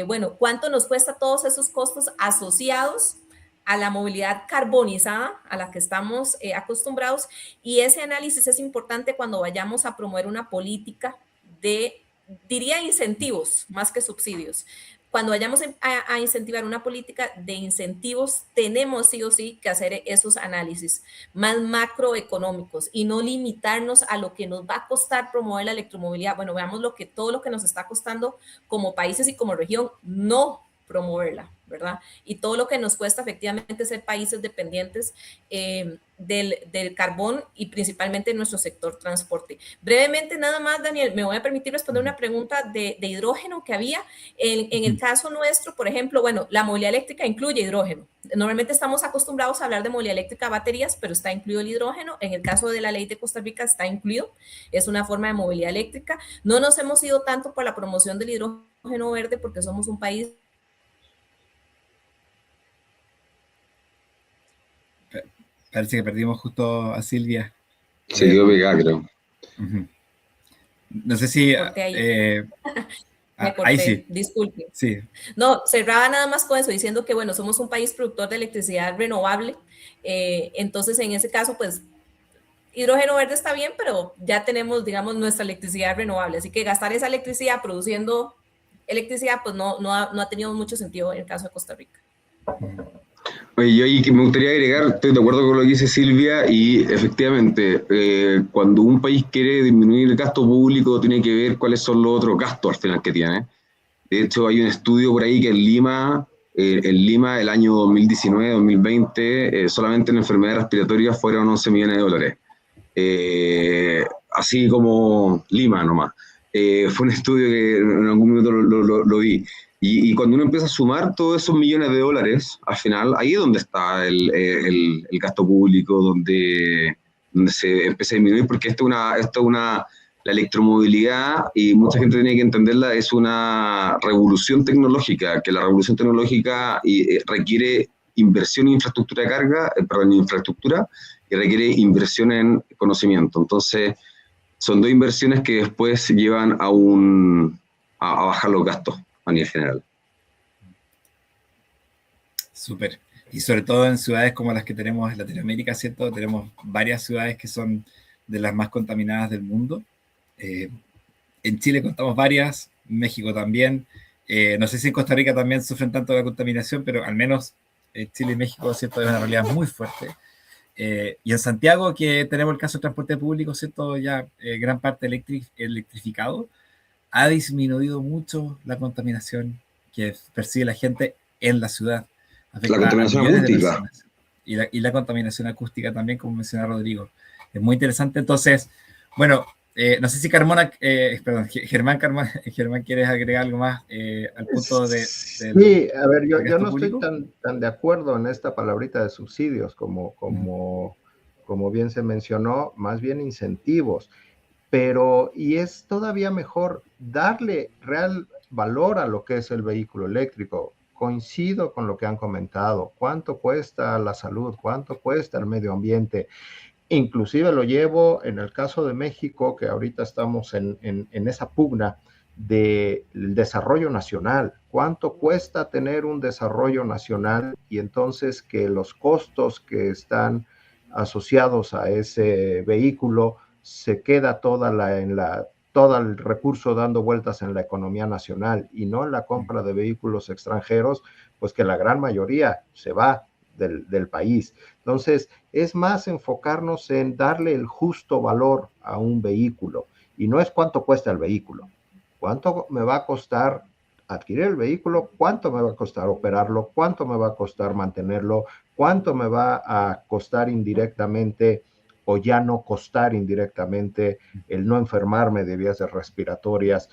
bueno, cuánto nos cuesta todos esos costos asociados a la movilidad carbonizada a la que estamos acostumbrados, y ese análisis es importante cuando vayamos a promover una política de, diría, incentivos más que subsidios. Cuando vayamos a incentivar una política de incentivos, tenemos sí o sí que hacer esos análisis más macroeconómicos y no limitarnos a lo que nos va a costar promover la electromovilidad. Bueno, veamos todo lo que nos está costando como países y como región no promoverla, ¿verdad? Y todo lo que nos cuesta efectivamente ser países dependientes del carbón y principalmente en nuestro sector transporte. Brevemente, nada más, Daniel, me voy a permitir responder una pregunta de hidrógeno que había. En el caso nuestro, por ejemplo, bueno, la movilidad eléctrica incluye hidrógeno. Normalmente estamos acostumbrados a hablar de movilidad eléctrica a baterías, pero está incluido el hidrógeno. En el caso de la ley de Costa Rica está incluido. Es una forma de movilidad eléctrica. No nos hemos ido tanto por la promoción del hidrógeno verde porque somos un país. Parece que perdimos justo a Silvia. Se quedó pegada, creo. No sé si... Me ahí corté, sí, disculpe. sí. No, cerraba nada más con eso, diciendo que, bueno, somos un país productor de electricidad renovable, entonces en ese caso, pues, hidrógeno verde está bien, pero ya tenemos, digamos, nuestra electricidad renovable, así que gastar esa electricidad produciendo electricidad, pues no ha tenido mucho sentido en el caso de Costa Rica. Oye, yo ahí que me gustaría agregar, estoy de acuerdo con lo que dice Silvia, y efectivamente, cuando un país quiere disminuir el gasto público, tiene que ver cuáles son los otros gastos al final que tiene. De hecho, hay un estudio por ahí que en Lima el año 2019-2020, solamente en enfermedades respiratorias fueron 11 millones de dólares. Así como Lima nomás. Fue un estudio que en algún minuto lo vi. Y cuando uno empieza a sumar todos esos millones de dólares, al final, ahí es donde está el gasto público, donde se empieza a disminuir, porque la electromovilidad, y mucha gente tiene que entenderla, es una revolución tecnológica, que la revolución tecnológica requiere inversión en infraestructura de carga, infraestructura, y requiere inversión en conocimiento. Entonces, son dos inversiones que después llevan a bajar los gastos a nivel general. Súper. Y sobre todo en ciudades como las que tenemos en Latinoamérica, ¿cierto? Tenemos varias ciudades que son de las más contaminadas del mundo. En Chile contamos varias, México también. No sé si en Costa Rica también sufren tanto la contaminación, pero al menos Chile y México, ¿cierto? Es una realidad muy fuerte. Y en Santiago, que tenemos el caso del transporte público, ¿cierto? Ya gran parte electrificado, ha disminuido mucho la contaminación que percibe la gente en la ciudad. La contaminación acústica. Y la contaminación acústica también, como mencionaba Rodrigo. Es muy interesante. Entonces, bueno, no sé si Germán, ¿quieres agregar algo más al punto de... Sí, a ver, yo no estoy tan de acuerdo en esta palabrita de subsidios, como bien se mencionó, más bien incentivos. Y es todavía mejor darle real valor a lo que es el vehículo eléctrico. Coincido con lo que han comentado. ¿Cuánto cuesta la salud? ¿Cuánto cuesta el medio ambiente? Inclusive lo llevo en el caso de México, que ahorita estamos en esa pugna del desarrollo nacional. ¿Cuánto cuesta tener un desarrollo nacional? Y entonces que los costos que están asociados a ese vehículo se queda todo el recurso dando vueltas en la economía nacional y no en la compra de vehículos extranjeros, pues que la gran mayoría se va del país. Entonces, es más enfocarnos en darle el justo valor a un vehículo y no es cuánto cuesta el vehículo, cuánto me va a costar adquirir el vehículo, cuánto me va a costar operarlo, cuánto me va a costar mantenerlo, cuánto me va a costar indirectamente o ya no costar indirectamente el no enfermarme de vías respiratorias.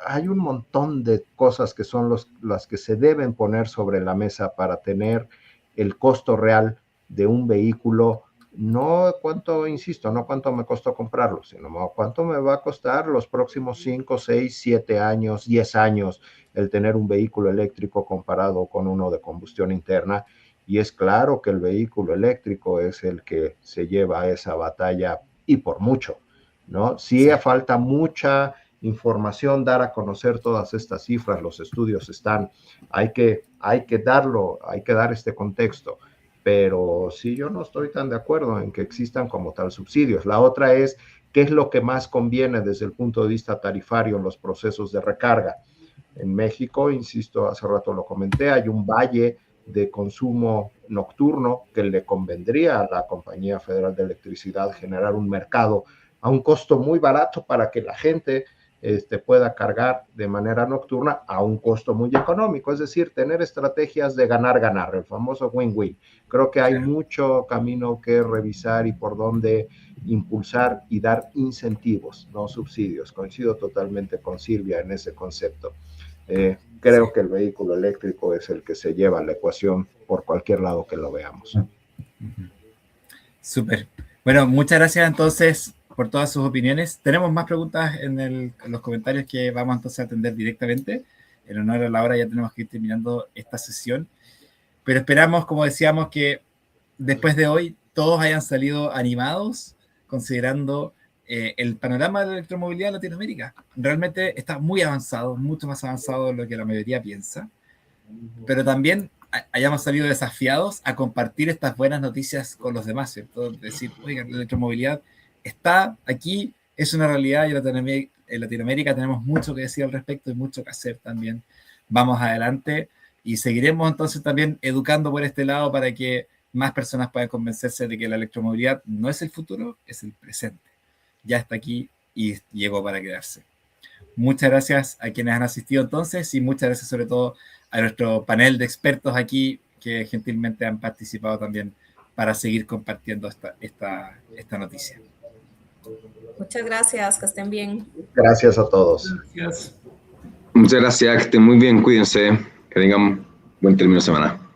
Hay un montón de cosas que son las que se deben poner sobre la mesa para tener el costo real de un vehículo, no cuánto me costó comprarlo, sino cuánto me va a costar los próximos 5, 6, 7 años, 10 años el tener un vehículo eléctrico comparado con uno de combustión interna. Y es claro que el vehículo eléctrico es el que se lleva esa batalla y por mucho, ¿no? Sí, falta mucha información, dar a conocer todas estas cifras, los estudios están, hay que dar este contexto, pero sí, yo no estoy tan de acuerdo en que existan como tal subsidios. La otra es, ¿qué es lo que más conviene desde el punto de vista tarifario en los procesos de recarga? En México, insisto, hace rato lo comenté, hay un valle de consumo nocturno que le convendría a la Compañía Federal de Electricidad generar un mercado a un costo muy barato para que la gente pueda cargar de manera nocturna a un costo muy económico, es decir, tener estrategias de ganar, el famoso win-win. Creo que hay mucho camino que revisar y por dónde impulsar y dar incentivos, no subsidios. Coincido totalmente con Silvia en ese concepto. Creo que el vehículo eléctrico es el que se lleva la ecuación por cualquier lado que lo veamos. Súper. Bueno, muchas gracias entonces por todas sus opiniones. Tenemos más preguntas en los comentarios que vamos entonces a atender directamente. En honor a la hora ya tenemos que ir terminando esta sesión. Pero esperamos, como decíamos, que después de hoy todos hayan salido animados, considerando el panorama de la electromovilidad en Latinoamérica. Realmente está muy avanzado, mucho más avanzado de lo que la mayoría piensa, pero también hayamos salido desafiados a compartir estas buenas noticias con los demás, ¿cierto? Decir, oigan, la electromovilidad está aquí, es una realidad y en Latinoamérica tenemos mucho que decir al respecto y mucho que hacer también. Vamos adelante y seguiremos entonces también educando por este lado para que más personas puedan convencerse de que la electromovilidad no es el futuro, es el presente. Ya está aquí y llegó para quedarse. Muchas gracias a quienes han asistido entonces y muchas gracias sobre todo a nuestro panel de expertos aquí que gentilmente han participado también para seguir compartiendo esta noticia. Muchas gracias, que estén bien. Gracias a todos. Gracias. Muchas gracias, que estén muy bien, cuídense, que tengan buen término de semana.